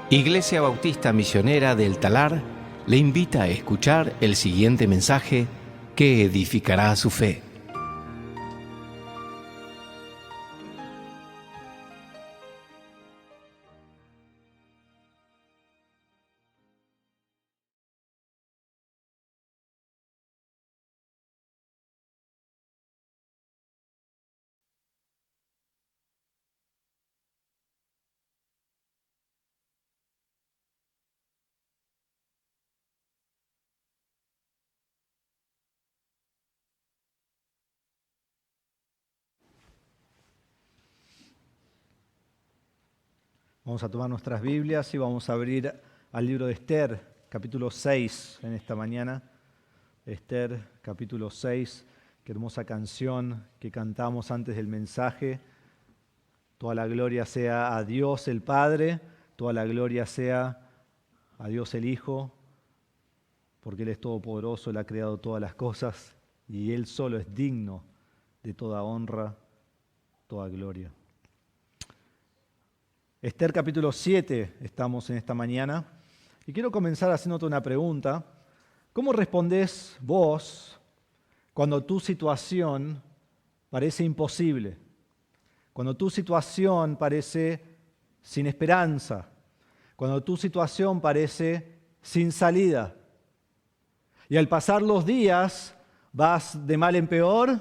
Iglesia Bautista Misionera del Talar le invita a escuchar el siguiente mensaje que edificará su fe. Vamos a tomar nuestras Biblias y vamos a abrir al libro de Esther, capítulo 6, en esta mañana. Esther, capítulo 6, qué hermosa canción que cantamos antes del mensaje. Toda la gloria sea a Dios el Padre, toda la gloria sea a Dios el Hijo, porque Él es todopoderoso, Él ha creado todas las cosas y Él solo es digno de toda honra, toda gloria. Esther capítulo 7, estamos en esta mañana, y quiero comenzar haciéndote una pregunta. ¿Cómo respondés vos cuando tu situación parece imposible? Cuando tu situación parece sin esperanza, cuando tu situación parece sin salida. Y al pasar los días vas de mal en peor,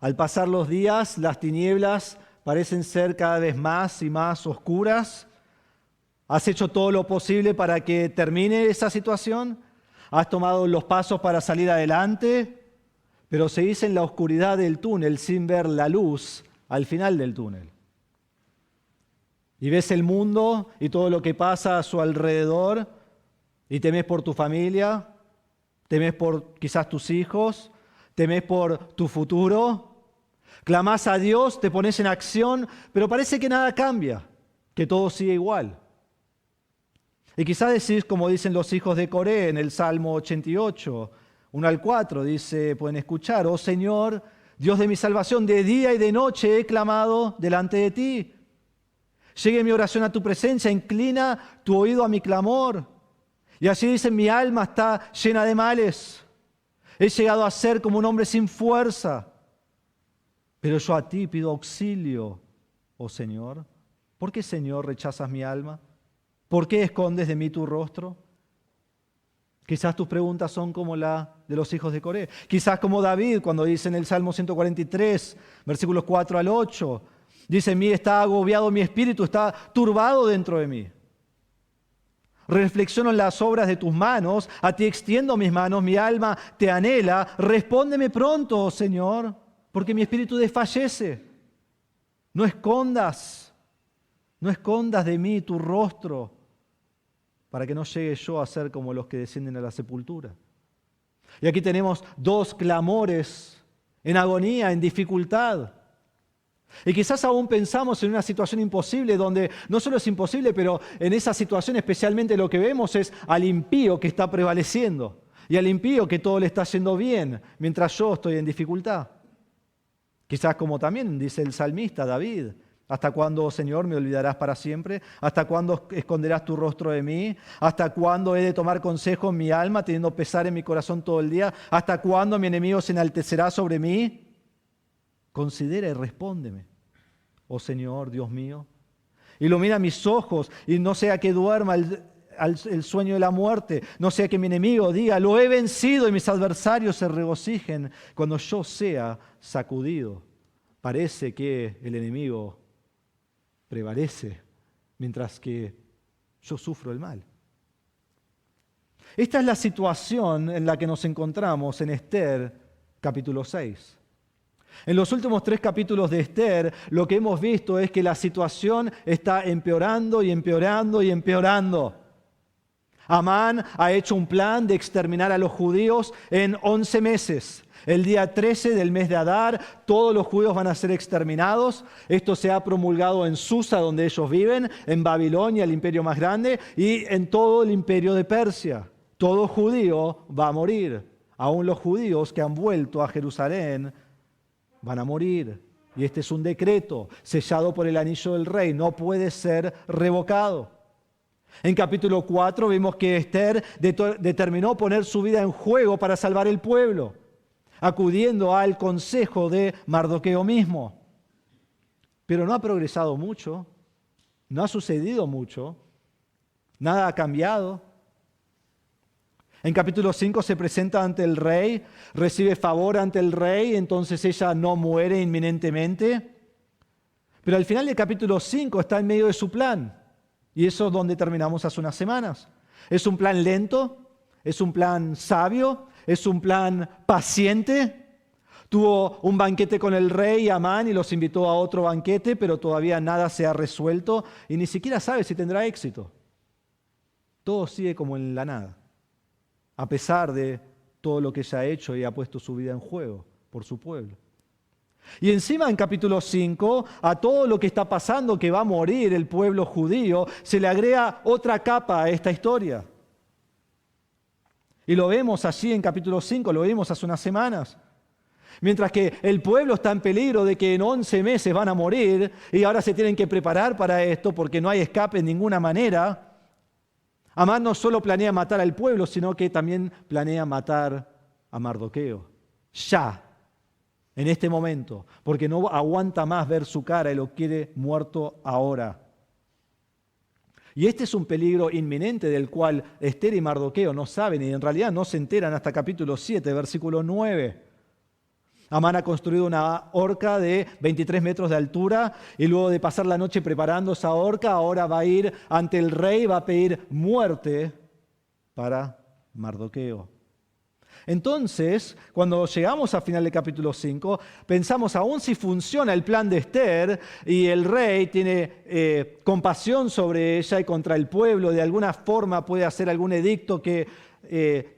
al pasar los días las tinieblas parecen ser cada vez más y más oscuras. ¿Has hecho todo lo posible para que termine esa situación? ¿Has tomado los pasos para salir adelante? Pero seguís en la oscuridad del túnel sin ver la luz al final del túnel. Y ves el mundo y todo lo que pasa a su alrededor y temes por tu familia, temes por quizás tus hijos, temes por tu futuro. Clamás a Dios, te pones en acción, pero parece que nada cambia, que todo sigue igual. Y quizás decís, como dicen los hijos de Coré en el Salmo 88, 1 al 4, dice, pueden escuchar: oh Señor, Dios de mi salvación, de día y de noche he clamado delante de ti. Llegue mi oración a tu presencia, inclina tu oído a mi clamor. Y así dicen, mi alma está llena de males. He llegado a ser como un hombre sin fuerza. Pero yo a ti pido auxilio, oh Señor. ¿Por qué, Señor, rechazas mi alma? ¿Por qué escondes de mí tu rostro? Quizás tus preguntas son como la de los hijos de Coré. Quizás como David cuando dice en el Salmo 143, versículos 4 al 8, dice, en mí está agobiado mi espíritu, está turbado dentro de mí. Reflexiono en las obras de tus manos, a ti extiendo mis manos, mi alma te anhela. Respóndeme pronto, oh Señor, porque mi espíritu desfallece. No escondas de mí tu rostro, para que no llegue yo a ser como los que descienden a la sepultura. Y aquí tenemos dos clamores en agonía, en dificultad. Y quizás aún pensamos en una situación imposible, donde no solo es imposible, pero en esa situación especialmente lo que vemos es al impío que está prevaleciendo y al impío que todo le está yendo bien, mientras yo estoy en dificultad. Quizás como también dice el salmista David, ¿hasta cuándo, Señor, me olvidarás para siempre? ¿Hasta cuándo esconderás tu rostro de mí? ¿Hasta cuándo he de tomar consejo en mi alma, teniendo pesar en mi corazón todo el día? ¿Hasta cuándo mi enemigo se enaltecerá sobre mí? Considera y respóndeme, oh Señor, Dios mío. Ilumina mis ojos y no sea que duerma el sueño de la muerte, no sea que mi enemigo diga, lo he vencido, y mis adversarios se regocijen cuando yo sea sacudido. Parece que el enemigo prevalece mientras que yo sufro el mal. Esta es la situación en la que nos encontramos en Esther capítulo 6. En los últimos 3 capítulos de Esther, lo que hemos visto es que la situación está empeorando y empeorando y empeorando. Amán ha hecho un plan de exterminar a los judíos en 11 meses. El día 13 del mes de Adar, todos los judíos van a ser exterminados. Esto se ha promulgado en Susa, donde ellos viven, en Babilonia, el imperio más grande, y en todo el imperio de Persia. Todo judío va a morir. Aún los judíos que han vuelto a Jerusalén van a morir. Y este es un decreto sellado por el anillo del rey. No puede ser revocado. En capítulo 4 vemos que Esther determinó poner su vida en juego para salvar el pueblo, acudiendo al consejo de Mardoqueo mismo. Pero no ha progresado mucho, no ha sucedido mucho, nada ha cambiado. En capítulo 5 se presenta ante el rey, recibe favor ante el rey, entonces ella no muere inminentemente. Pero al final del capítulo 5 está en medio de su plan. Y eso es donde terminamos hace unas semanas. Es un plan lento, es un plan sabio, es un plan paciente. Tuvo un banquete con el rey Amán y los invitó a otro banquete, pero todavía nada se ha resuelto y ni siquiera sabe si tendrá éxito. Todo sigue como en la nada, a pesar de todo lo que ella ha hecho y ha puesto su vida en juego por su pueblo. Y encima en capítulo 5, a todo lo que está pasando, que va a morir el pueblo judío, se le agrega otra capa a esta historia. Y lo vemos allí en capítulo 5, lo vimos hace unas semanas. Mientras que el pueblo está en peligro de que en 11 meses van a morir y ahora se tienen que preparar para esto porque no hay escape de ninguna manera, Amán no solo planea matar al pueblo, sino que también planea matar a Mardoqueo. Ya. En este momento, porque no aguanta más ver su cara y lo quiere muerto ahora. Y este es un peligro inminente del cual Esther y Mardoqueo no saben y en realidad no se enteran hasta capítulo 7, versículo 9. Amán ha construido una horca de 23 metros de altura y luego de pasar la noche preparando esa horca, ahora va a ir ante el rey y va a pedir muerte para Mardoqueo. Entonces, cuando llegamos al final del capítulo 5, pensamos, aún si funciona el plan de Esther y el rey tiene compasión sobre ella y contra el pueblo, de alguna forma puede hacer algún edicto que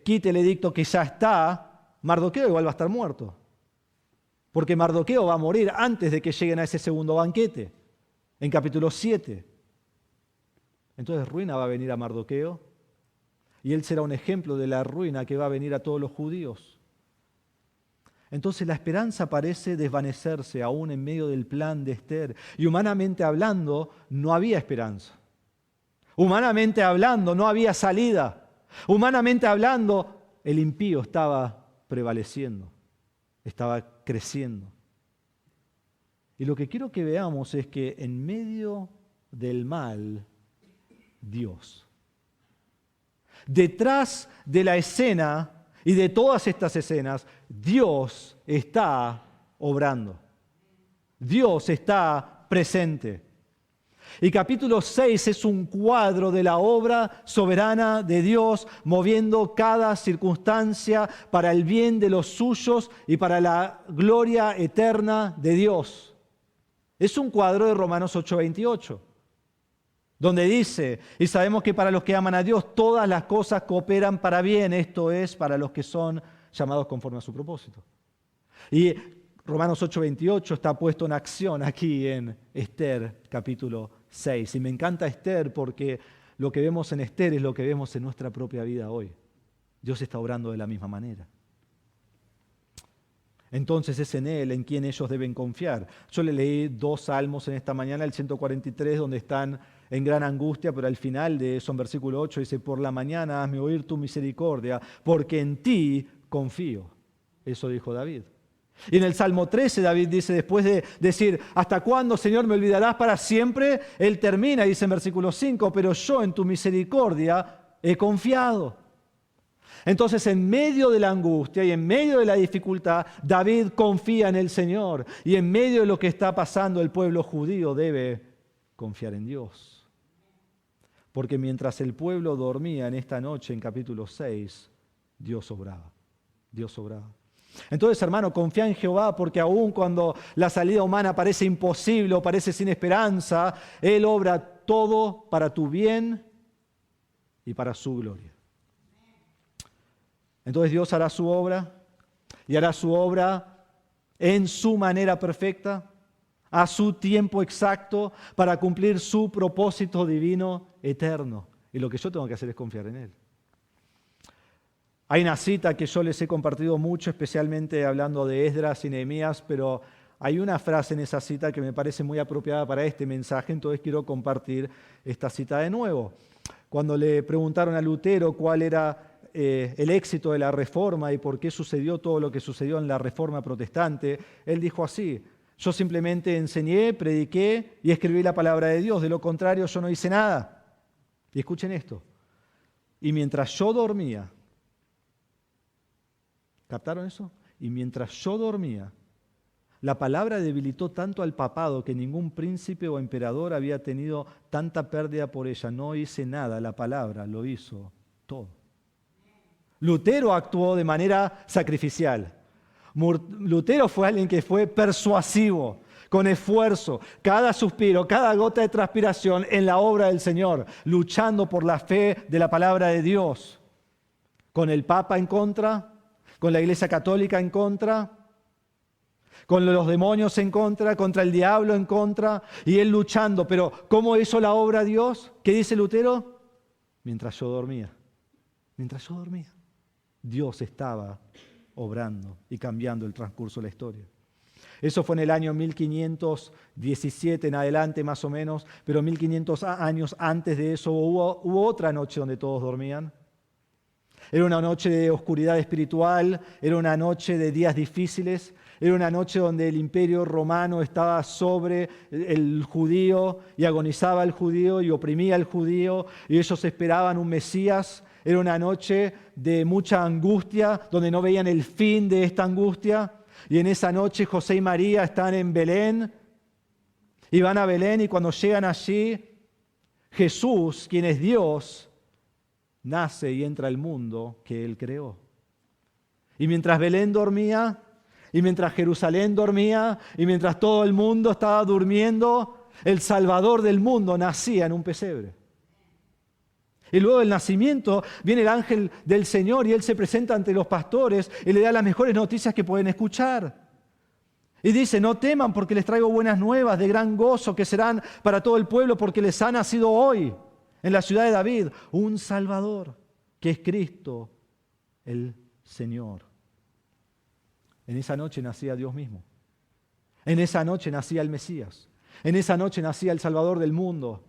quite el edicto que ya está, Mardoqueo igual va a estar muerto. Porque Mardoqueo va a morir antes de que lleguen a ese segundo banquete, en capítulo 7. Entonces ruina va a venir a Mardoqueo. Y él será un ejemplo de la ruina que va a venir a todos los judíos. Entonces la esperanza parece desvanecerse aún en medio del plan de Esther. Y humanamente hablando, no había esperanza. Humanamente hablando, no había salida. Humanamente hablando, el impío estaba prevaleciendo, estaba creciendo. Y lo que quiero que veamos es que en medio del mal, Dios. Detrás de la escena y de todas estas escenas, Dios está obrando. Dios está presente. Y capítulo 6 es un cuadro de la obra soberana de Dios, moviendo cada circunstancia para el bien de los suyos y para la gloria eterna de Dios. Es un cuadro de Romanos 8:28. Donde dice, y sabemos que para los que aman a Dios todas las cosas cooperan para bien, esto es, para los que son llamados conforme a su propósito. Y Romanos 8:28 está puesto en acción aquí en Esther capítulo 6. Y me encanta Esther porque lo que vemos en Esther es lo que vemos en nuestra propia vida hoy. Dios está obrando de la misma manera. Entonces es en Él en quien ellos deben confiar. Yo le leí 2 salmos en esta mañana, el 143, donde están en gran angustia, pero al final de eso, en versículo 8, dice, por la mañana hazme oír tu misericordia, porque en ti confío. Eso dijo David. Y en el Salmo 13, David dice, después de decir, ¿hasta cuándo, Señor, me olvidarás para siempre? Él termina, dice en versículo 5, pero yo en tu misericordia he confiado. Entonces, en medio de la angustia y en medio de la dificultad, David confía en el Señor. Y en medio de lo que está pasando, el pueblo judío debe confiar en Dios. Porque mientras el pueblo dormía en esta noche, en capítulo 6, Dios obraba. Dios obraba. Entonces, hermano, confía en Jehová, porque aun cuando la salida humana parece imposible o parece sin esperanza, Él obra todo para tu bien y para su gloria. Entonces Dios hará su obra y hará su obra en su manera perfecta, a su tiempo exacto, para cumplir su propósito divino eterno. Y lo que yo tengo que hacer es confiar en Él. Hay una cita que yo les he compartido mucho, especialmente hablando de Esdras y Nehemías, pero hay una frase en esa cita que me parece muy apropiada para este mensaje, entonces quiero compartir esta cita de nuevo. Cuando le preguntaron a Lutero cuál era el éxito de la Reforma y por qué sucedió todo lo que sucedió en la Reforma protestante, él dijo así: yo simplemente enseñé, prediqué y escribí la palabra de Dios, de lo contrario yo no hice nada. Y escuchen esto: y mientras yo dormía, ¿captaron eso? Y mientras yo dormía, la palabra debilitó tanto al papado que ningún príncipe o emperador había tenido tanta pérdida por ella. No hice nada, la palabra lo hizo todo. Lutero actuó de manera sacrificial. Lutero fue alguien que fue persuasivo, con esfuerzo, cada suspiro, cada gota de transpiración en la obra del Señor, luchando por la fe de la palabra de Dios. Con el Papa en contra, con la Iglesia Católica en contra, con los demonios en contra, contra el diablo en contra, y él luchando. Pero ¿cómo hizo la obra Dios? ¿Qué dice Lutero? Mientras yo dormía. Mientras yo dormía. Dios estaba obrando y cambiando el transcurso de la historia. Eso fue en el año 1517 en adelante más o menos, pero 1500 años antes de eso hubo otra noche donde todos dormían. Era una noche de oscuridad espiritual, era una noche de días difíciles, era una noche donde el imperio romano estaba sobre el judío y agonizaba al judío y oprimía al judío y ellos esperaban un Mesías. Era una noche de mucha angustia, donde no veían el fin de esta angustia. Y en esa noche José y María están en Belén y van a Belén, y cuando llegan allí, Jesús, quien es Dios, nace y entra al mundo que Él creó. Y mientras Belén dormía, y mientras Jerusalén dormía, y mientras todo el mundo estaba durmiendo, el Salvador del mundo nacía en un pesebre. Y luego del nacimiento viene el ángel del Señor y Él se presenta ante los pastores y le da las mejores noticias que pueden escuchar. Y dice: no teman, porque les traigo buenas nuevas de gran gozo que serán para todo el pueblo, porque les ha nacido hoy en la ciudad de David un Salvador, que es Cristo el Señor. En esa noche nacía Dios mismo. En esa noche nacía el Mesías. En esa noche nacía el Salvador del mundo.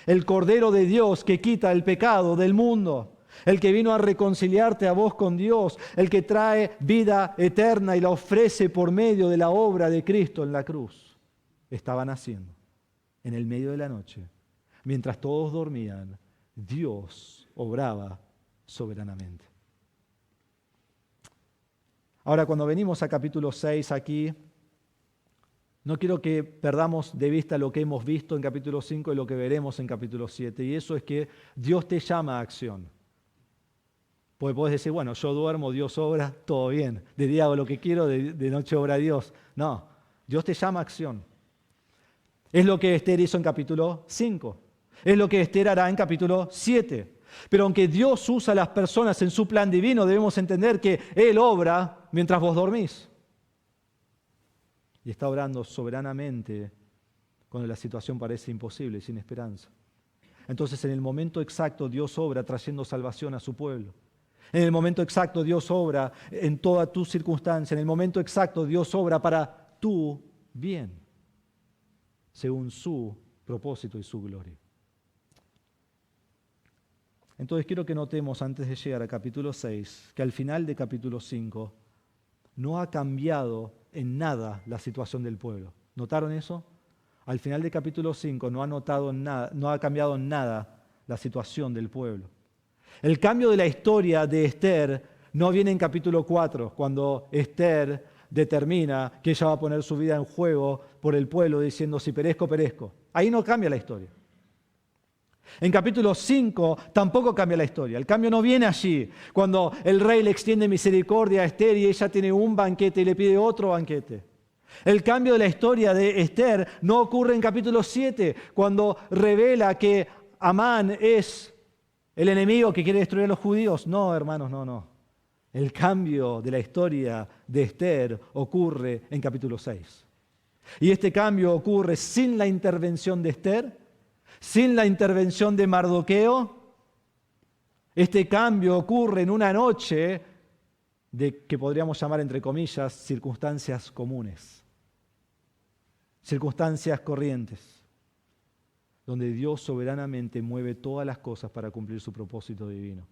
El Cordero de Dios que quita el pecado del mundo. El que vino a reconciliarte a vos con Dios. El que trae vida eterna y la ofrece por medio de la obra de Cristo en la cruz. Estaba naciendo en el medio de la noche. Mientras todos dormían, Dios obraba soberanamente. Ahora, cuando venimos a capítulo 6 aquí, no quiero que perdamos de vista lo que hemos visto en capítulo 5 y lo que veremos en capítulo 7. Y eso es que Dios te llama a acción. Porque podés decir: bueno, yo duermo, Dios obra, todo bien. De día hago lo que quiero, de noche obra Dios. No, Dios te llama a acción. Es lo que Esther hizo en capítulo 5. Es lo que Esther hará en capítulo 7. Pero aunque Dios usa a las personas en su plan divino, debemos entender que Él obra mientras vos dormís. Y está obrando soberanamente cuando la situación parece imposible y sin esperanza. Entonces, en el momento exacto, Dios obra trayendo salvación a su pueblo. En el momento exacto, Dios obra en toda tu circunstancia. En el momento exacto, Dios obra para tu bien, según su propósito y su gloria. Entonces, quiero que notemos, antes de llegar a capítulo 6, que al final de capítulo 5 no ha cambiado en nada la situación del pueblo. ¿Notaron eso? Al final de capítulo 5 no ha cambiado en nada la situación del pueblo. El cambio de la historia de Esther no viene en capítulo 4, cuando Esther determina que ella va a poner su vida en juego por el pueblo, diciendo: si perezco, perezco. Ahí no cambia la historia. En capítulo 5 tampoco cambia la historia. El cambio no viene allí, cuando el rey le extiende misericordia a Esther y ella tiene un banquete y le pide otro banquete. El cambio de la historia de Esther no ocurre en capítulo 7, cuando revela que Amán es el enemigo que quiere destruir a los judíos. No, hermanos, no. El cambio de la historia de Esther ocurre en capítulo 6. Y este cambio ocurre sin la intervención de Esther, sin la intervención de Mardoqueo. Este cambio ocurre en una noche de que podríamos llamar, entre comillas, circunstancias comunes, circunstancias corrientes. donde Dios soberanamente mueve todas las cosas para cumplir su propósito divino.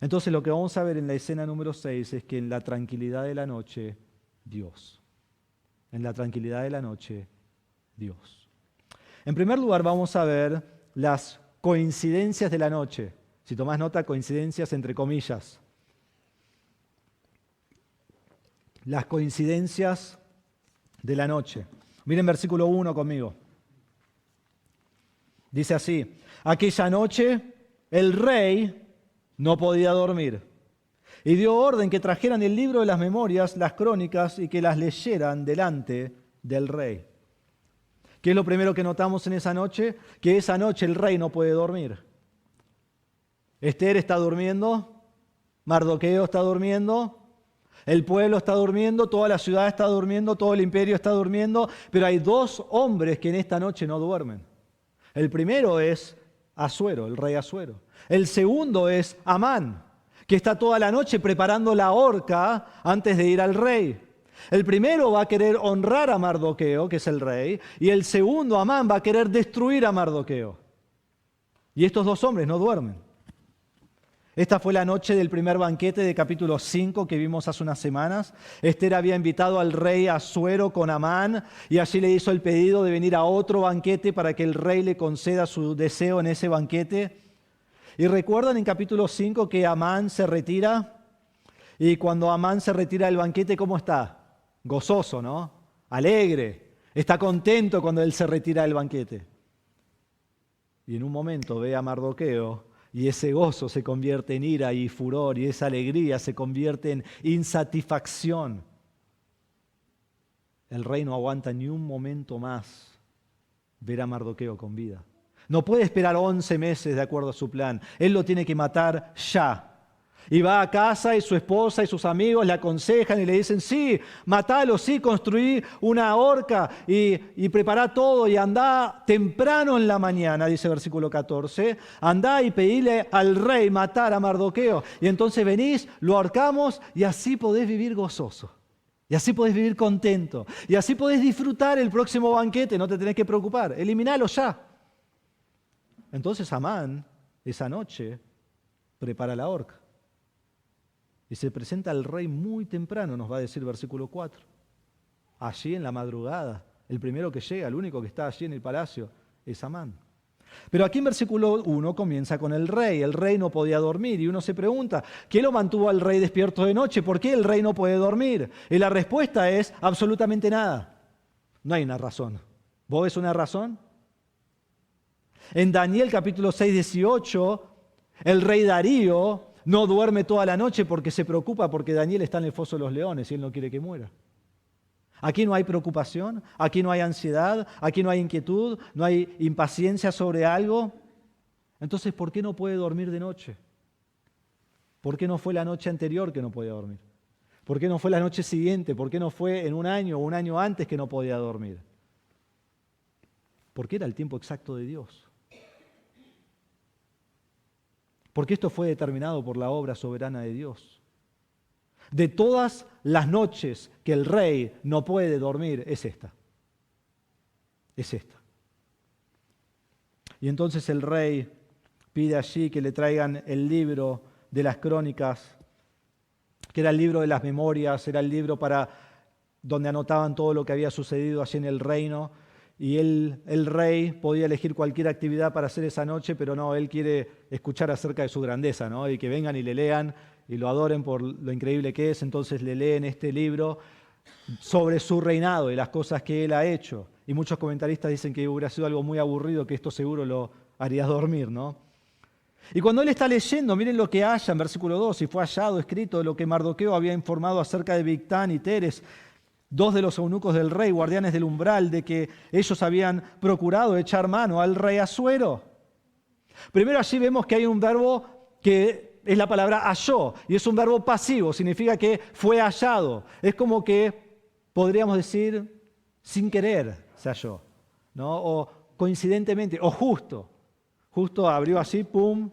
Entonces lo que vamos a ver en la escena número 6 es que en la tranquilidad de la noche, Dios. En la tranquilidad de la noche, Dios. En primer lugar vamos a ver las coincidencias de la noche. Si tomás nota, coincidencias entre comillas. Las coincidencias de la noche. Miren versículo 1 conmigo. Dice así: aquella noche el rey no podía dormir y dio orden que trajeran el libro de las memorias, las crónicas, y que las leyeran delante del rey. ¿Qué es lo primero que notamos en esa noche? Que esa noche el rey no puede dormir. Ester está durmiendo, Mardoqueo está durmiendo, el pueblo está durmiendo, toda la ciudad está durmiendo, todo el imperio está durmiendo, pero hay dos hombres que en esta noche no duermen. El primero es Asuero, el rey Asuero. El segundo es Amán, que está toda la noche preparando la horca antes de ir al rey. El primero va a querer honrar a Mardoqueo, que es el rey, y el segundo, Amán, va a querer destruir a Mardoqueo. Y estos dos hombres no duermen. Esta fue la noche del primer banquete de capítulo 5 que vimos hace unas semanas. Ester había invitado al rey Asuero con Amán y allí le hizo el pedido de venir a otro banquete para que el rey le conceda su deseo en ese banquete. Y recuerdan en capítulo 5 que Amán se retira, y cuando Amán se retira del banquete, ¿cómo está? Gozoso, ¿no? Alegre. Está contento cuando él se retira del banquete. Y en un momento ve a Mardoqueo y ese gozo se convierte en ira y furor, y esa alegría se convierte en insatisfacción. El rey no aguanta ni un momento más ver a Mardoqueo con vida. No puede esperar 11 meses de acuerdo a su plan. Él lo tiene que matar ya. Y va a casa y su esposa y sus amigos le aconsejan y le dicen: sí, matalo, sí, construí una horca y prepará todo y andá temprano en la mañana, dice versículo 14, andá y pedile al rey matar a Mardoqueo. Y entonces venís, lo ahorcamos y así podés vivir gozoso. Y así podés vivir contento. Y así podés disfrutar el próximo banquete, no te tenés que preocupar. Eliminalo ya. Entonces Amán, esa noche, prepara la horca. Y se presenta al rey muy temprano, nos va a decir versículo 4. Allí en la madrugada, el primero que llega, el único que está allí en el palacio, es Amán. Pero aquí en versículo 1 comienza con el rey. El rey no podía dormir y uno se pregunta, ¿qué lo mantuvo al rey despierto de noche? ¿Por qué el rey no puede dormir? Y la respuesta es absolutamente nada. No hay una razón. ¿Vos ves una razón? En Daniel capítulo 6, 18, el rey Darío no duerme toda la noche porque se preocupa porque Daniel está en el foso de los leones y él no quiere que muera. Aquí no hay preocupación, aquí no hay ansiedad, aquí no hay inquietud, no hay impaciencia sobre algo. Entonces, ¿por qué no puede dormir de noche? ¿Por qué no fue la noche anterior que no podía dormir? ¿Por qué no fue la noche siguiente? ¿Por qué no fue en un año o un año antes que no podía dormir? Porque era el tiempo exacto de Dios. Porque esto fue determinado por la obra soberana de Dios. De todas las noches que el rey no puede dormir, es esta. Es esta. Y entonces el rey pide allí que le traigan el libro de las crónicas, que era el libro de las memorias, era el libro donde anotaban todo lo que había sucedido allí en el reino. Y el rey podía elegir cualquier actividad para hacer esa noche, pero no, él quiere escuchar acerca de su grandeza, ¿no? Y que vengan y le lean y lo adoren por lo increíble que es. Entonces le leen este libro sobre su reinado y las cosas que él ha hecho. Y muchos comentaristas dicen que hubiera sido algo muy aburrido, que esto seguro lo haría dormir, ¿no? Y cuando él está leyendo, miren lo que halla en versículo 2, y fue hallado escrito de lo que Mardoqueo había informado acerca de Bigtán y Teres, dos de los eunucos del rey, guardianes del umbral, de que ellos habían procurado echar mano al rey Asuero. Primero allí vemos que hay un verbo que es la palabra halló, y es un verbo pasivo, significa que fue hallado. Es como que podríamos decir sin querer se halló, ¿no? O coincidentemente, o justo. Justo abrió así, pum,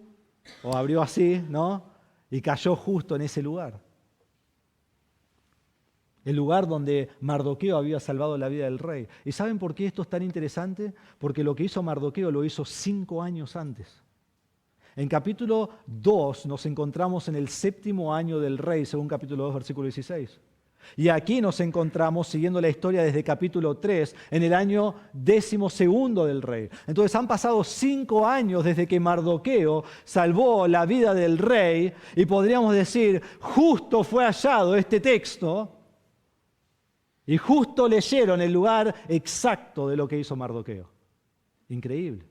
o abrió así, ¿no? Y cayó justo en ese lugar. el lugar donde Mardoqueo había salvado la vida del rey. ¿Y saben por qué esto es tan interesante? Porque lo que hizo Mardoqueo lo hizo 5 años antes. En capítulo 2 nos encontramos en el 7º año del rey, según capítulo 2, versículo 16. Y aquí nos encontramos, siguiendo la historia desde capítulo 3, en el año 12º del rey. Entonces han pasado 5 años desde que Mardoqueo salvó la vida del rey y podríamos decir, justo fue hallado este texto y justo leyeron el lugar exacto de lo que hizo Mardoqueo. Increíble.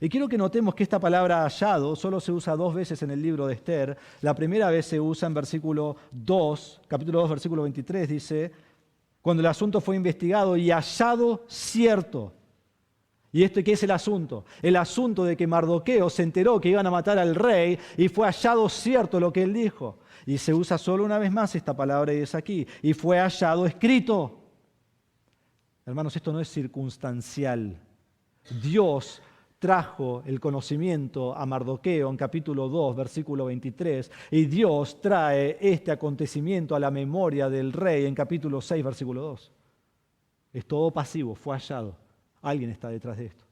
Y quiero que notemos que esta palabra hallado solo se usa 2 veces en el libro de Esther. La primera vez se usa en versículo 2, capítulo 2, versículo 23, dice, cuando el asunto fue investigado y hallado cierto. ¿Y esto qué es el asunto? El asunto de que Mardoqueo se enteró que iban a matar al rey y fue hallado cierto lo que él dijo. Y se usa solo una vez más esta palabra y es aquí. Y fue hallado escrito. Hermanos, esto no es circunstancial. Dios trajo el conocimiento a Mardoqueo en capítulo 2, versículo 23, y Dios trae este acontecimiento a la memoria del rey en capítulo 6, versículo 2. Es todo pasivo, fue hallado. Alguien está detrás de esto.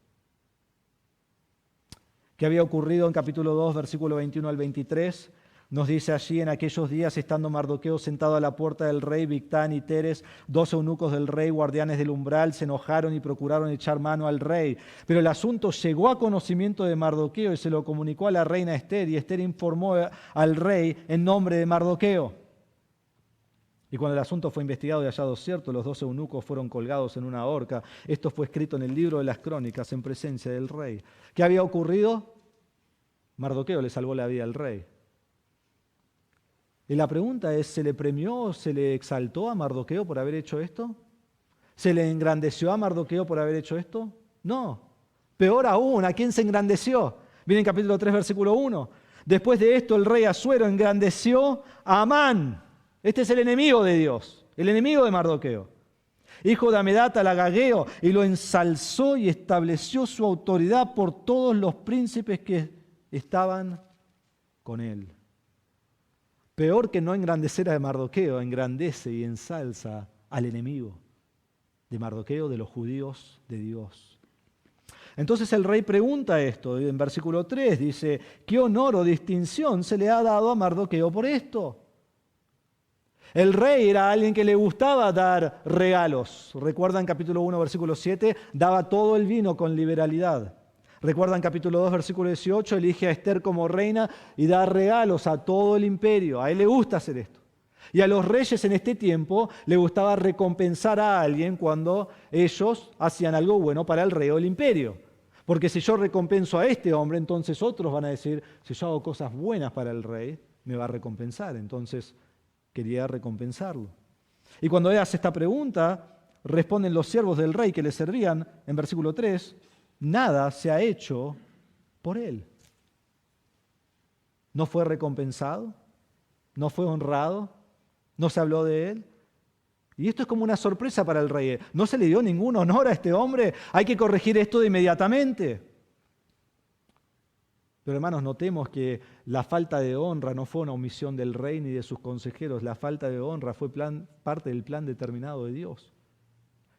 ¿Qué había ocurrido en capítulo 2, versículo 21 al 23? Nos dice allí, en aquellos días, estando Mardoqueo sentado a la puerta del rey, Bigtán y Teres, 2 eunucos del rey, guardianes del umbral, se enojaron y procuraron echar mano al rey. Pero el asunto llegó a conocimiento de Mardoqueo y se lo comunicó a la reina Esther, y Esther informó al rey en nombre de Mardoqueo. Y cuando el asunto fue investigado y hallado cierto, los 2 eunucos fueron colgados en una horca. Esto fue escrito en el libro de las crónicas en presencia del rey. ¿Qué había ocurrido? Mardoqueo le salvó la vida al rey. Y la pregunta es, ¿se le premió, se le exaltó a Mardoqueo por haber hecho esto? ¿Se le engrandeció a Mardoqueo por haber hecho esto? No. Peor aún, ¿a quién se engrandeció? Viene en capítulo 3, versículo 1. Después de esto, el rey Asuero engrandeció a Amán. Este es el enemigo de Dios, el enemigo de Mardoqueo, hijo de Amedata el agageo, y lo ensalzó y estableció su autoridad por todos los príncipes que estaban con él. Peor que no engrandecer a Mardoqueo, engrandece y ensalza al enemigo de Mardoqueo, de los judíos de Dios. Entonces el rey pregunta esto, en versículo 3 dice, ¿qué honor o distinción se le ha dado a Mardoqueo por esto? El rey era alguien que le gustaba dar regalos. ¿Recuerdan capítulo 1, versículo 7? Daba todo el vino con liberalidad. ¿Recuerdan capítulo 2, versículo 18? Elige a Esther como reina y da regalos a todo el imperio. A él le gusta hacer esto. Y a los reyes en este tiempo le gustaba recompensar a alguien cuando ellos hacían algo bueno para el rey o el imperio. Porque si yo recompenso a este hombre, entonces otros van a decir, si yo hago cosas buenas para el rey, me va a recompensar. Entonces quería recompensarlo. Y cuando él hace esta pregunta, responden los siervos del rey que le servían, en versículo 3, nada se ha hecho por él. ¿No fue recompensado? ¿No fue honrado? ¿No se habló de él? Y esto es como una sorpresa para el rey. ¿No se le dio ningún honor a este hombre? Hay que corregir esto de inmediatamente. Pero hermanos, notemos que la falta de honra no fue una omisión del rey ni de sus consejeros. La falta de honra fue parte del plan determinado de Dios.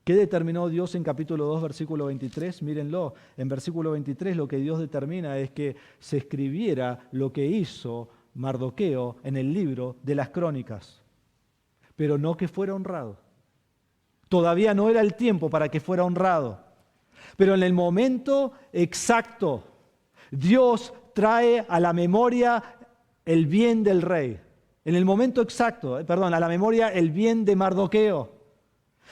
¿Qué determinó Dios en capítulo 2, versículo 23? Mírenlo. En versículo 23 lo que Dios determina es que se escribiera lo que hizo Mardoqueo en el libro de las crónicas, pero no que fuera honrado. Todavía no era el tiempo para que fuera honrado. Pero en el momento exacto, Dios trae a la memoria el bien del rey. En el momento exacto, a la memoria el bien de Mardoqueo.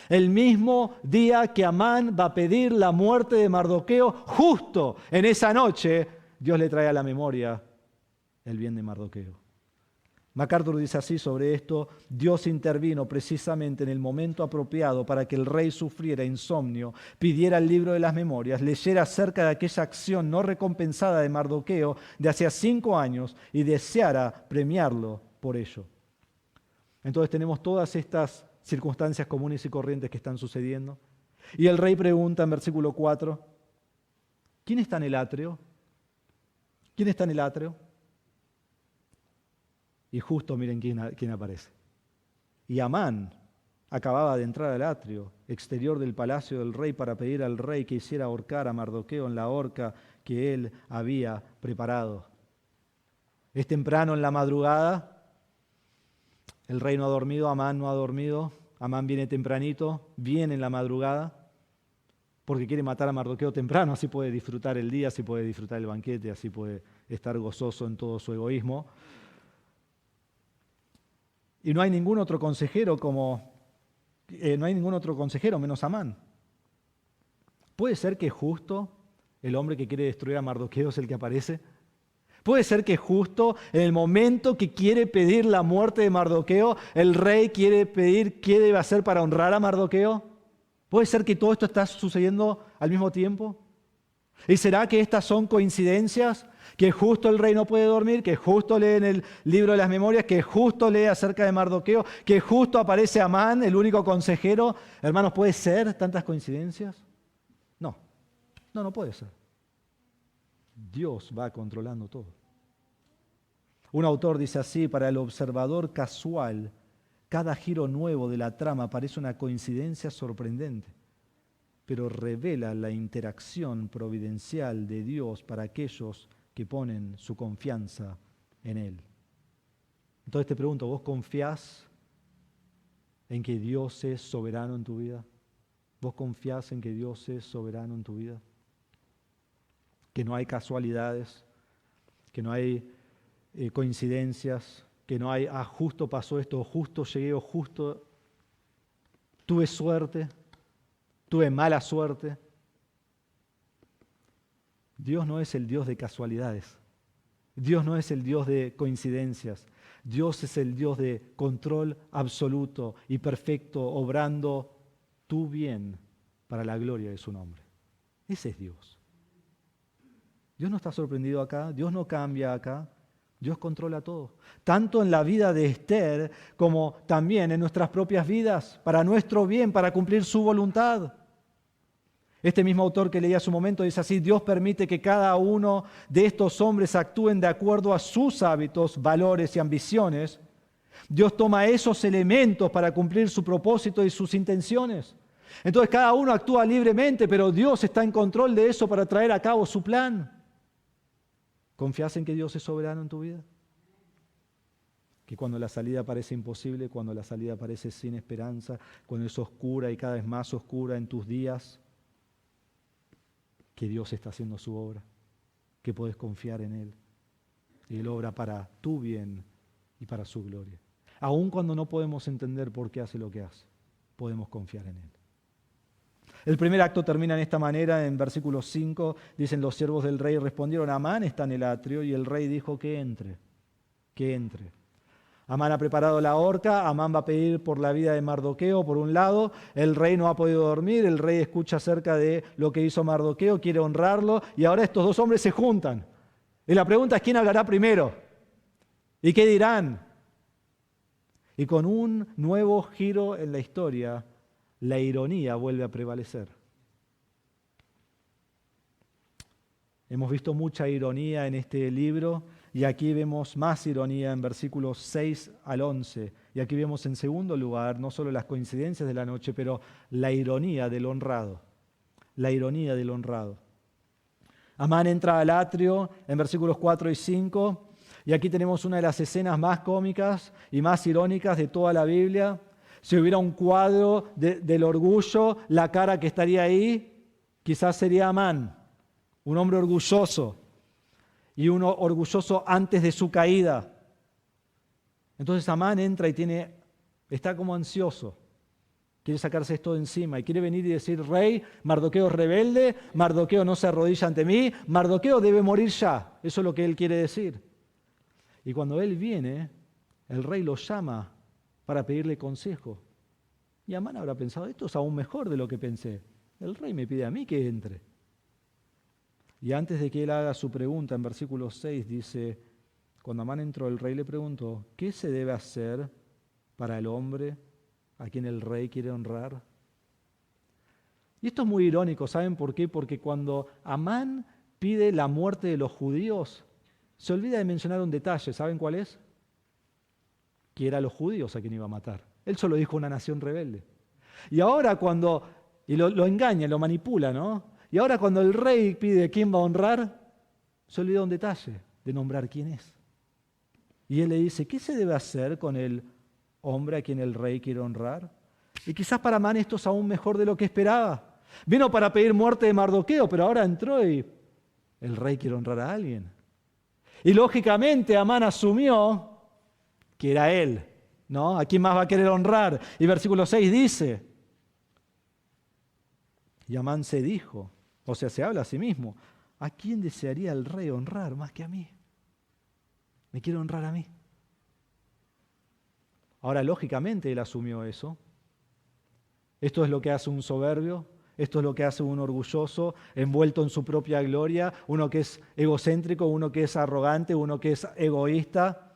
El mismo día que Amán va a pedir la muerte de Mardoqueo, justo en esa noche, Dios le trae a la memoria el bien de Mardoqueo. MacArthur dice así sobre esto: Dios intervino precisamente en el momento apropiado para que el rey sufriera insomnio, pidiera el libro de las memorias, leyera acerca de aquella acción no recompensada de Mardoqueo de hacía 5 años y deseara premiarlo por ello. Entonces tenemos todas estas circunstancias comunes y corrientes que están sucediendo. Y el rey pregunta en versículo 4, ¿quién está en el atrio? ¿Quién está en el atrio? Y justo miren quién aparece. Y Amán acababa de entrar al atrio exterior del palacio del rey para pedir al rey que hiciera ahorcar a Mardoqueo en la horca que él había preparado. Es temprano en la madrugada, el rey no ha dormido, Amán no ha dormido, Amán viene tempranito, viene en la madrugada, porque quiere matar a Mardoqueo temprano, así puede disfrutar el día, así puede disfrutar el banquete, así puede estar gozoso en todo su egoísmo. Y no hay ningún otro consejero menos Amán. ¿Puede ser que justo el hombre que quiere destruir a Mardoqueo es el que aparece? ¿Puede ser que justo en el momento que quiere pedir la muerte de Mardoqueo, el rey quiere pedir qué debe hacer para honrar a Mardoqueo? ¿Puede ser que todo esto está sucediendo al mismo tiempo? ¿Y será que estas son coincidencias? Que justo el rey no puede dormir, que justo lee en el libro de las memorias, que justo lee acerca de Mardoqueo, que justo aparece Amán, el único consejero. Hermanos, ¿puede ser tantas coincidencias? No puede ser. Dios va controlando todo. Un autor dice así: para el observador casual, cada giro nuevo de la trama parece una coincidencia sorprendente, pero revela la interacción providencial de Dios para aquellos que ponen su confianza en Él. Entonces te pregunto, ¿vos confiás en que Dios es soberano en tu vida? ¿Vos confiás en que Dios es soberano en tu vida? Que no hay casualidades, que no hay coincidencias, que no hay, justo pasó esto, o justo llegué, o justo tuve suerte, tuve mala suerte. Dios no es el Dios de casualidades. Dios no es el Dios de coincidencias. Dios es el Dios de control absoluto y perfecto, obrando tu bien para la gloria de su nombre. Ese es Dios. Dios no está sorprendido acá, Dios no cambia acá, Dios controla todo. Tanto en la vida de Esther como también en nuestras propias vidas, para nuestro bien, para cumplir su voluntad. Este mismo autor que leí hace un momento dice así: Dios permite que cada uno de estos hombres actúen de acuerdo a sus hábitos, valores y ambiciones. Dios toma esos elementos para cumplir su propósito y sus intenciones. Entonces cada uno actúa libremente, pero Dios está en control de eso para traer a cabo su plan. ¿Confías en que Dios es soberano en tu vida? Que cuando la salida parece imposible, cuando la salida parece sin esperanza, cuando es oscura y cada vez más oscura en tus días, que Dios está haciendo su obra, que puedes confiar en Él. Y Él obra para tu bien y para su gloria. Aun cuando no podemos entender por qué hace lo que hace, podemos confiar en Él. El primer acto termina en esta manera, en versículo 5, dicen: los siervos del rey respondieron: Amán está en el atrio, y el rey dijo que entre. Amán ha preparado la horca, Amán va a pedir por la vida de Mardoqueo, por un lado, el rey no ha podido dormir, el rey escucha acerca de lo que hizo Mardoqueo, quiere honrarlo, y ahora estos dos hombres se juntan. Y la pregunta es: ¿quién hablará primero? ¿Y qué dirán? Y con un nuevo giro en la historia, la ironía vuelve a prevalecer. Hemos visto mucha ironía en este libro y aquí vemos más ironía en versículos 6 al 11. Y aquí vemos en segundo lugar no solo las coincidencias de la noche, pero la ironía del honrado. La ironía del honrado. Amán entra al atrio en versículos 4 y 5 y aquí tenemos una de las escenas más cómicas y más irónicas de toda la Biblia. Si hubiera un cuadro del orgullo, la cara que estaría ahí quizás sería Amán, un hombre orgulloso y uno orgulloso antes de su caída. Entonces Amán entra y está como ansioso, quiere sacarse esto de encima y quiere venir y decir: rey, Mardoqueo es rebelde, Mardoqueo no se arrodilla ante mí, Mardoqueo debe morir ya. Eso es lo que él quiere decir. Y cuando él viene, el rey lo llama para pedirle consejo. Y Amán habrá pensado: esto es aún mejor de lo que pensé. El rey me pide a mí que entre. Y antes de que él haga su pregunta, en versículo 6 dice: cuando Amán entró, el rey le preguntó: ¿qué se debe hacer para el hombre a quien el rey quiere honrar? Y esto es muy irónico, ¿saben por qué? Porque cuando Amán pide la muerte de los judíos, se olvida de mencionar un detalle. ¿Saben cuál es? Que eran los judíos a quien iba a matar. Él solo dijo una nación rebelde. Y ahora y lo engaña, lo manipula, ¿no? Y ahora cuando el rey pide quién va a honrar, se olvida un detalle de nombrar quién es. Y él le dice, ¿qué se debe hacer con el hombre a quien el rey quiere honrar? Y quizás para Amán esto es aún mejor de lo que esperaba. Vino para pedir muerte de Mardoqueo, pero ahora entró y el rey quiere honrar a alguien. Y lógicamente Amán asumió que era él, ¿no? ¿A quién más va a querer honrar? Y versículo 6 dice, y Amán se dijo, o sea, se habla a sí mismo, ¿a quién desearía el rey honrar más que a mí? Me quiere honrar a mí. Ahora, lógicamente, él asumió eso. Esto es lo que hace un soberbio, esto es lo que hace un orgulloso, envuelto en su propia gloria, uno que es egocéntrico, uno que es arrogante, uno que es egoísta.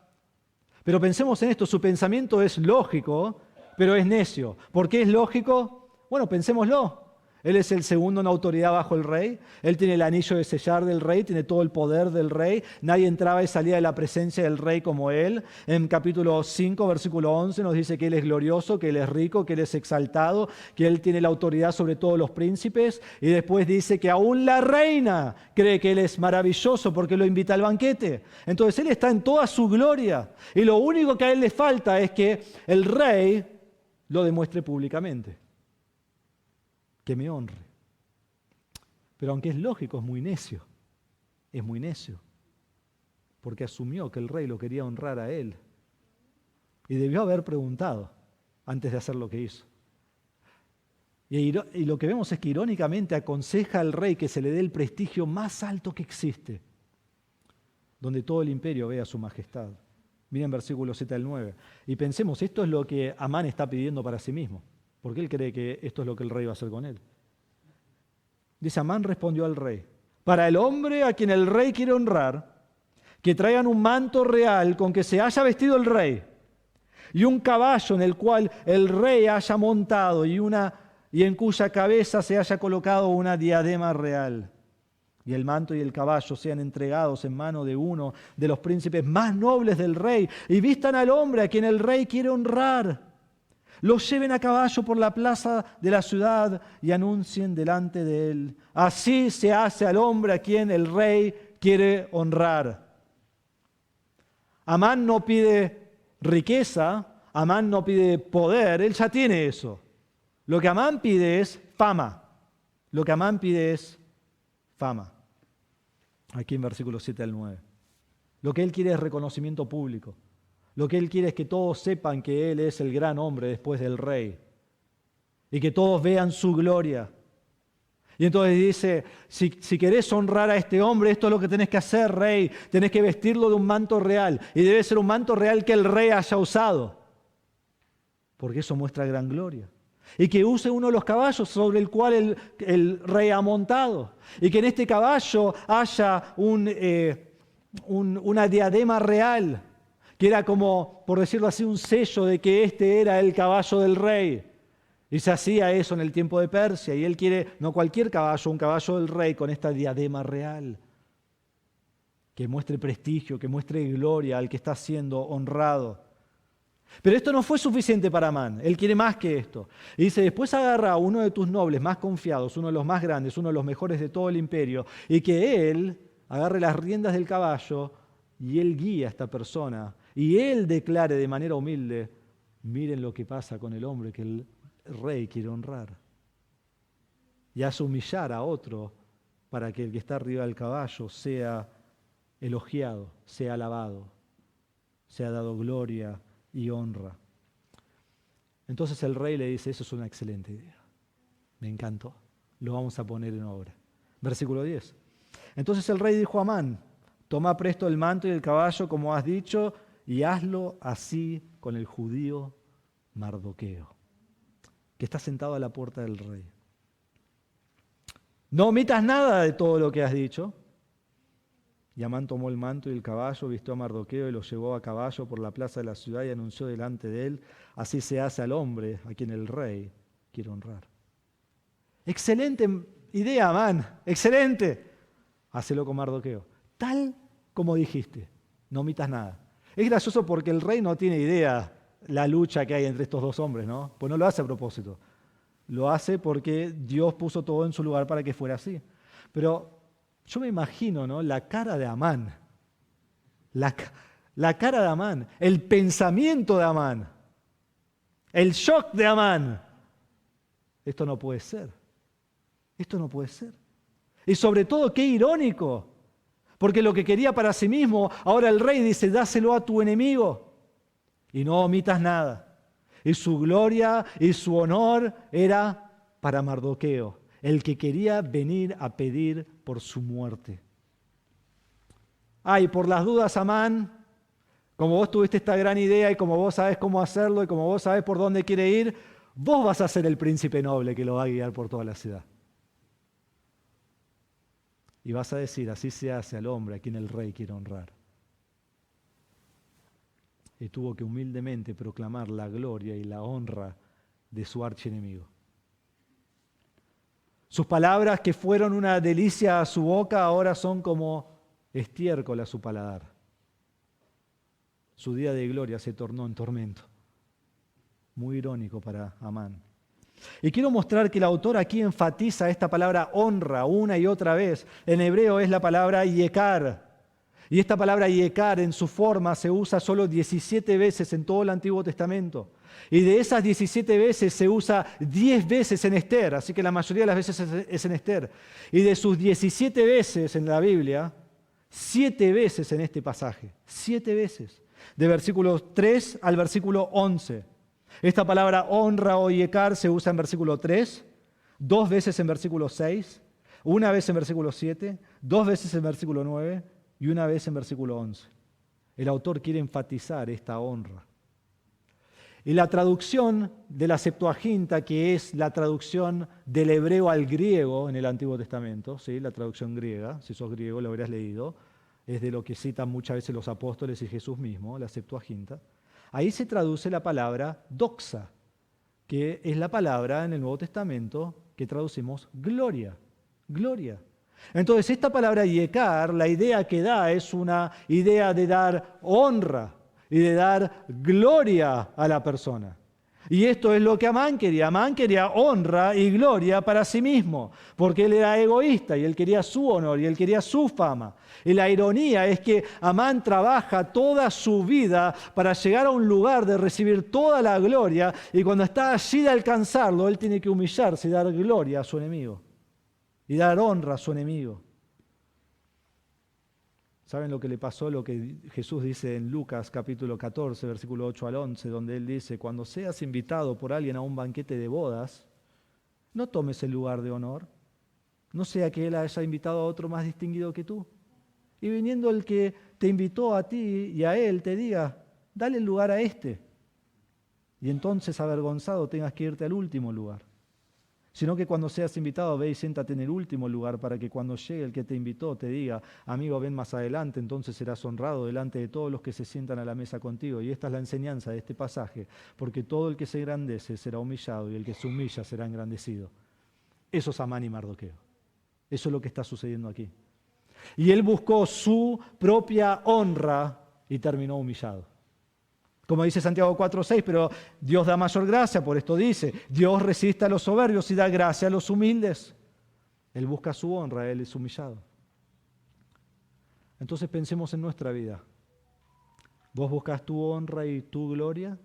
Pero pensemos en esto, su pensamiento es lógico, pero es necio. ¿Por qué es lógico? Bueno, pensémoslo. Él es el segundo en autoridad bajo el rey. Él tiene el anillo de sellar del rey, tiene todo el poder del rey. Nadie entraba y salía de la presencia del rey como él. En capítulo 5, versículo 11 nos dice que él es glorioso, que él es rico, que él es exaltado, que él tiene la autoridad sobre todos los príncipes. Y después dice que aún la reina cree que él es maravilloso porque lo invita al banquete. Entonces él está en toda su gloria. Y lo único que a él le falta es que el rey lo demuestre públicamente. Que me honre. Pero aunque es lógico, es muy necio. Es muy necio. Porque asumió que el rey lo quería honrar a él. Y debió haber preguntado antes de hacer lo que hizo. Y lo que vemos es que irónicamente aconseja al rey que se le dé el prestigio más alto que existe, donde todo el imperio vea su majestad. Miren versículos 7 al 9. Y pensemos, esto es lo que Amán está pidiendo para sí mismo. Porque él cree que esto es lo que el rey va a hacer con él. Dice, Amán respondió al rey, para el hombre a quien el rey quiere honrar, que traigan un manto real con que se haya vestido el rey, y un caballo en el cual el rey haya montado, y en cuya cabeza se haya colocado una diadema real. Y el manto y el caballo sean entregados en mano de uno de los príncipes más nobles del rey, y vistan al hombre a quien el rey quiere honrar. Los lleven a caballo por la plaza de la ciudad y anuncien delante de él. Así se hace al hombre a quien el rey quiere honrar. Amán no pide riqueza, Amán no pide poder, él ya tiene eso. Lo que Amán pide es fama. Lo que Amán pide es fama. Aquí en versículos 7 al 9. Lo que él quiere es reconocimiento público. Lo que él quiere es que todos sepan que él es el gran hombre después del rey. Y que todos vean su gloria. Y entonces dice, si querés honrar a este hombre, esto es lo que tenés que hacer, rey. Tenés que vestirlo de un manto real. Y debe ser un manto real que el rey haya usado. Porque eso muestra gran gloria. Y que use uno de los caballos sobre el cual el rey ha montado. Y que en este caballo haya una diadema real. Que era como, por decirlo así, un sello de que este era el caballo del rey. Y se hacía eso en el tiempo de Persia. Y él quiere, no cualquier caballo, un caballo del rey con esta diadema real. Que muestre prestigio, que muestre gloria al que está siendo honrado. Pero esto no fue suficiente para Amán. Él quiere más que esto. Y dice, después agarra a uno de tus nobles más confiados, uno de los más grandes, uno de los mejores de todo el imperio, y que él agarre las riendas del caballo y él guía a esta persona. Y él declare de manera humilde, miren lo que pasa con el hombre que el rey quiere honrar. Y hace humillar a otro para que el que está arriba del caballo sea elogiado, sea alabado, sea dado gloria y honra. Entonces el rey le dice, eso es una excelente idea. Me encantó. Lo vamos a poner en obra. Versículo 10. Entonces el rey dijo a Amán, toma presto el manto y el caballo como has dicho, y hazlo así con el judío Mardoqueo, que está sentado a la puerta del rey. No omitas nada de todo lo que has dicho. Y Amán tomó el manto y el caballo, vistió a Mardoqueo y lo llevó a caballo por la plaza de la ciudad y anunció delante de él, así se hace al hombre a quien el rey quiere honrar. Excelente idea, Amán, excelente. Hacelo con Mardoqueo, tal como dijiste, no omitas nada. Es gracioso porque el rey no tiene idea la lucha que hay entre estos dos hombres, ¿no? Pues no lo hace a propósito. Lo hace porque Dios puso todo en su lugar para que fuera así. Pero yo me imagino, ¿no?, la cara de Amán. La cara de Amán, el pensamiento de Amán, el shock de Amán. Esto no puede ser. Esto no puede ser. Y sobre todo, qué irónico. Porque lo que quería para sí mismo, ahora el rey dice, dáselo a tu enemigo. Y no omitas nada. Y su gloria y su honor era para Mardoqueo, el que quería venir a pedir por su muerte. Y por las dudas, Amán, como vos tuviste esta gran idea y como vos sabés cómo hacerlo y como vos sabés por dónde quiere ir, vos vas a ser el príncipe noble que lo va a guiar por toda la ciudad. Y vas a decir, así se hace al hombre a quien el rey quiere honrar. Y tuvo que humildemente proclamar la gloria y la honra de su archienemigo. Sus palabras, que fueron una delicia a su boca, ahora son como estiércol a su paladar. Su día de gloria se tornó en tormento. Muy irónico para Amán. Y quiero mostrar que el autor aquí enfatiza esta palabra honra una y otra vez. En hebreo es la palabra yekar. Y esta palabra yekar en su forma se usa solo 17 veces en todo el Antiguo Testamento. Y de esas 17 veces se usa 10 veces en Esther, así que la mayoría de las veces es en Esther. Y de sus 17 veces en la Biblia, 7 veces en este pasaje. 7 veces. De versículo 3 al versículo 11. Esta palabra honra o yekar se usa en versículo 3, 2 veces en versículo 6, 1 vez en versículo 7, 2 veces en versículo 9 y 1 vez en versículo 11. El autor quiere enfatizar esta honra. Y la traducción de la Septuaginta, que es la traducción del hebreo al griego en el Antiguo Testamento, ¿sí?, la traducción griega, si sos griego lo habrás leído, es de lo que citan muchas veces los apóstoles y Jesús mismo, la Septuaginta. Ahí se traduce la palabra doxa, que es la palabra en el Nuevo Testamento que traducimos gloria, gloria. Entonces esta palabra yekar, la idea que da es una idea de dar honra y de dar gloria a la persona. Y esto es lo que Amán quería. Amán quería honra y gloria para sí mismo, porque él era egoísta y él quería su honor y él quería su fama. Y la ironía es que Amán trabaja toda su vida para llegar a un lugar de recibir toda la gloria, y cuando está allí de alcanzarlo, él tiene que humillarse y dar gloria a su enemigo y dar honra a su enemigo. ¿Saben lo que le pasó? Lo que Jesús dice en Lucas capítulo 14, versículo 8 al 11, donde Él dice, cuando seas invitado por alguien a un banquete de bodas, no tomes el lugar de honor, no sea que Él haya invitado a otro más distinguido que tú. Y viniendo el que te invitó a ti y a Él, te diga, dale el lugar a este. Y entonces, avergonzado, tengas que irte al último lugar. Sino que cuando seas invitado, ve y siéntate en el último lugar, para que cuando llegue el que te invitó te diga, amigo, ven más adelante, entonces serás honrado delante de todos los que se sientan a la mesa contigo. Y esta es la enseñanza de este pasaje, porque todo el que se engrandece será humillado y el que se humilla será engrandecido. Eso es Amán y Mardoqueo. Eso es lo que está sucediendo aquí. Y él buscó su propia honra y terminó humillado. Como dice Santiago 4:6, pero Dios da mayor gracia, por esto dice, Dios resiste a los soberbios y da gracia a los humildes. Él busca su honra, él es humillado. Entonces pensemos en nuestra vida. ¿Vos buscas tu honra y tu gloria?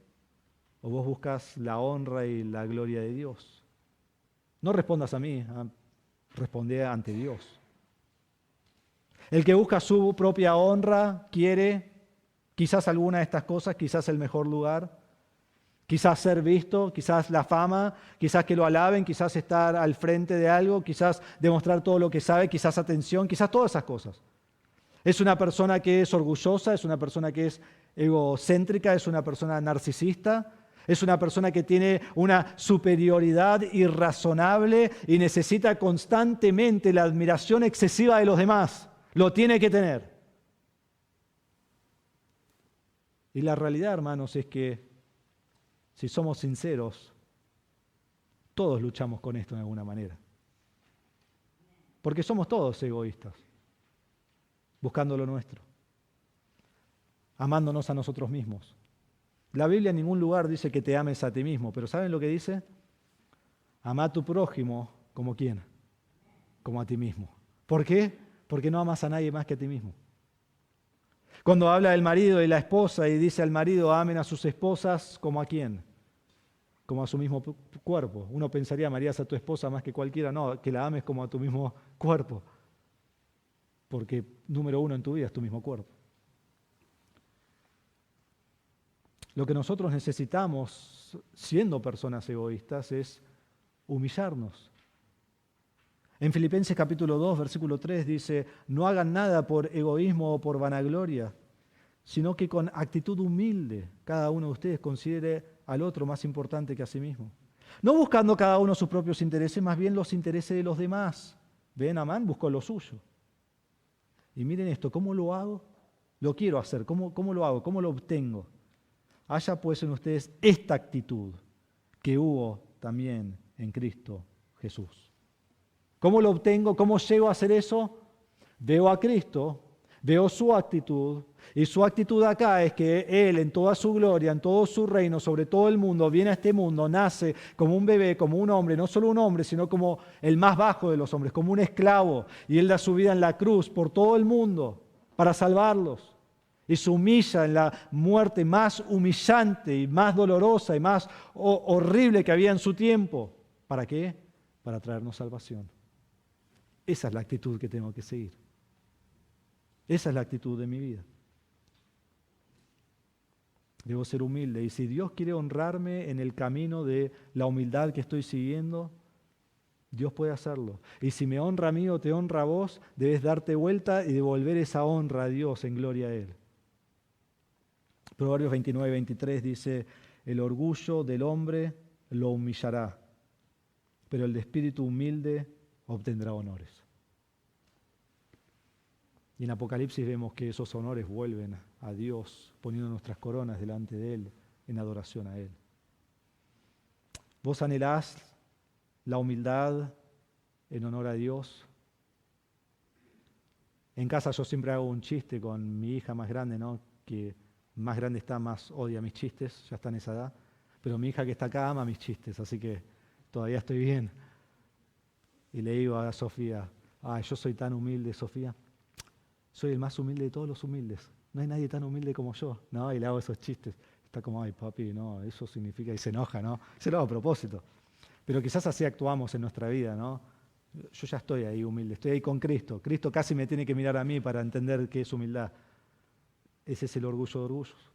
¿O vos buscas la honra y la gloria de Dios? No respondas a mí, responde ante Dios. El que busca su propia honra quiere quizás alguna de estas cosas, quizás el mejor lugar, quizás ser visto, quizás la fama, quizás que lo alaben, quizás estar al frente de algo, quizás demostrar todo lo que sabe, quizás atención, quizás todas esas cosas. Es una persona que es orgullosa, es una persona que es egocéntrica, es una persona narcisista, es una persona que tiene una superioridad irrazonable y necesita constantemente la admiración excesiva de los demás. Lo tiene que tener. Y la realidad, hermanos, es que, si somos sinceros, todos luchamos con esto de alguna manera. Porque somos todos egoístas, buscando lo nuestro, amándonos a nosotros mismos. La Biblia en ningún lugar dice que te ames a ti mismo, pero ¿saben lo que dice? Ama a tu prójimo como quién, como a ti mismo. ¿Por qué? Porque no amas a nadie más que a ti mismo. Cuando habla del marido y la esposa y dice al marido, amen a sus esposas como a quién, como a su mismo cuerpo. Uno pensaría, amarías a tu esposa más que cualquiera. No, que la ames como a tu mismo cuerpo. Porque número uno en tu vida es tu mismo cuerpo. Lo que nosotros necesitamos, siendo personas egoístas, es humillarnos. En Filipenses capítulo 2, versículo 3 dice, no hagan nada por egoísmo o por vanagloria, sino que con actitud humilde cada uno de ustedes considere al otro más importante que a sí mismo. No buscando cada uno sus propios intereses, más bien los intereses de los demás. Ven, Amán buscó lo suyo. Y miren esto, ¿cómo lo hago? Lo quiero hacer, ¿cómo lo hago? ¿Cómo lo obtengo? Haya pues en ustedes esta actitud que hubo también en Cristo Jesús. ¿Cómo lo obtengo? ¿Cómo llego a hacer eso? Veo a Cristo, veo su actitud, y su actitud acá es que Él en toda su gloria, en todo su reino, sobre todo el mundo, viene a este mundo, nace como un bebé, como un hombre, no solo un hombre, sino como el más bajo de los hombres, como un esclavo, y Él da su vida en la cruz por todo el mundo para salvarlos. Y se humilla en la muerte más humillante y más dolorosa y más horrible que había en su tiempo. ¿Para qué? Para traernos salvación. Esa es la actitud que tengo que seguir. Esa es la actitud de mi vida. Debo ser humilde. Y si Dios quiere honrarme en el camino de la humildad que estoy siguiendo, Dios puede hacerlo. Y si me honra a mí o te honra a vos, debes darte vuelta y devolver esa honra a Dios en gloria a Él. Proverbios 29, 23 dice, el orgullo del hombre lo humillará, pero el de espíritu humilde obtendrá honores. Y en Apocalipsis vemos que esos honores vuelven a Dios, poniendo nuestras coronas delante de Él, en adoración a Él. ¿Vos anhelás la humildad en honor a Dios? En casa yo siempre hago un chiste con mi hija más grande, ¿no? Que más grande está, más odia mis chistes, ya está en esa edad. Pero mi hija que está acá ama mis chistes, así que todavía estoy bien. Y le digo a Sofía, yo soy tan humilde, Sofía. Soy el más humilde de todos los humildes. No hay nadie tan humilde como yo. ¿No? Y le hago esos chistes. Está como, ay papi, no, eso significa, y se enoja, ¿no? Se lo hago a propósito. Pero quizás así actuamos en nuestra vida, ¿no? Yo ya estoy ahí humilde, estoy ahí con Cristo. Cristo casi me tiene que mirar a mí para entender qué es humildad. Ese es el orgullo de orgullos.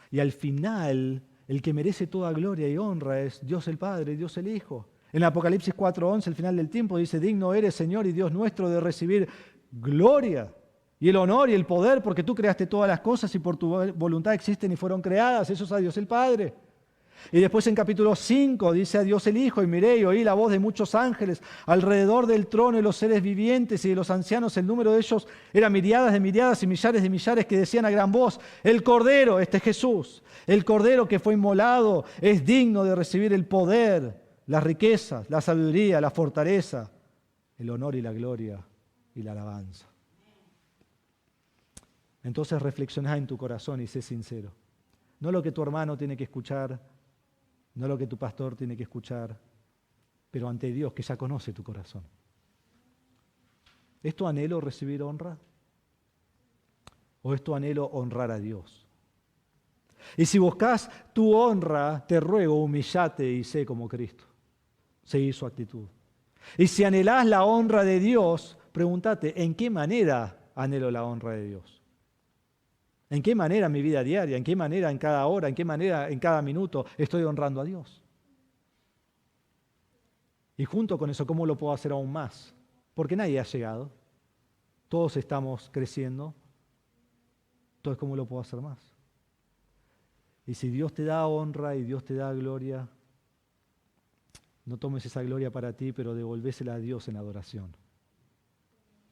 Y al final, el que merece toda gloria y honra es Dios el Padre, Dios el Hijo. En Apocalipsis 4:11, el final del tiempo, dice, digno eres, Señor y Dios nuestro, de recibir gloria y el honor y el poder, porque tú creaste todas las cosas y por tu voluntad existen y fueron creadas. Eso es a Dios el Padre. Y después en capítulo 5 dice a Dios el Hijo, y miré y oí la voz de muchos ángeles alrededor del trono de los seres vivientes y de los ancianos. El número de ellos era millares de millares que decían a gran voz, el Cordero, este es Jesús, el Cordero que fue inmolado es digno de recibir el poder, las riquezas, la sabiduría, la fortaleza, el honor y la gloria y la alabanza. Entonces reflexioná en tu corazón y sé sincero. No lo que tu hermano tiene que escuchar, no lo que tu pastor tiene que escuchar, pero ante Dios que ya conoce tu corazón. ¿Es tu anhelo recibir honra? ¿O es tu anhelo honrar a Dios? Y si buscas tu honra, te ruego, humillate y sé como Cristo. Seguí su actitud. Y si anhelás la honra de Dios, pregúntate, ¿en qué manera anhelo la honra de Dios? ¿En qué manera en mi vida diaria, en qué manera en cada hora, en qué manera en cada minuto estoy honrando a Dios? Y junto con eso, ¿cómo lo puedo hacer aún más? Porque nadie ha llegado. Todos estamos creciendo. Entonces, ¿cómo lo puedo hacer más? Y si Dios te da honra y Dios te da gloria, no tomes esa gloria para ti, pero devolvésela a Dios en adoración.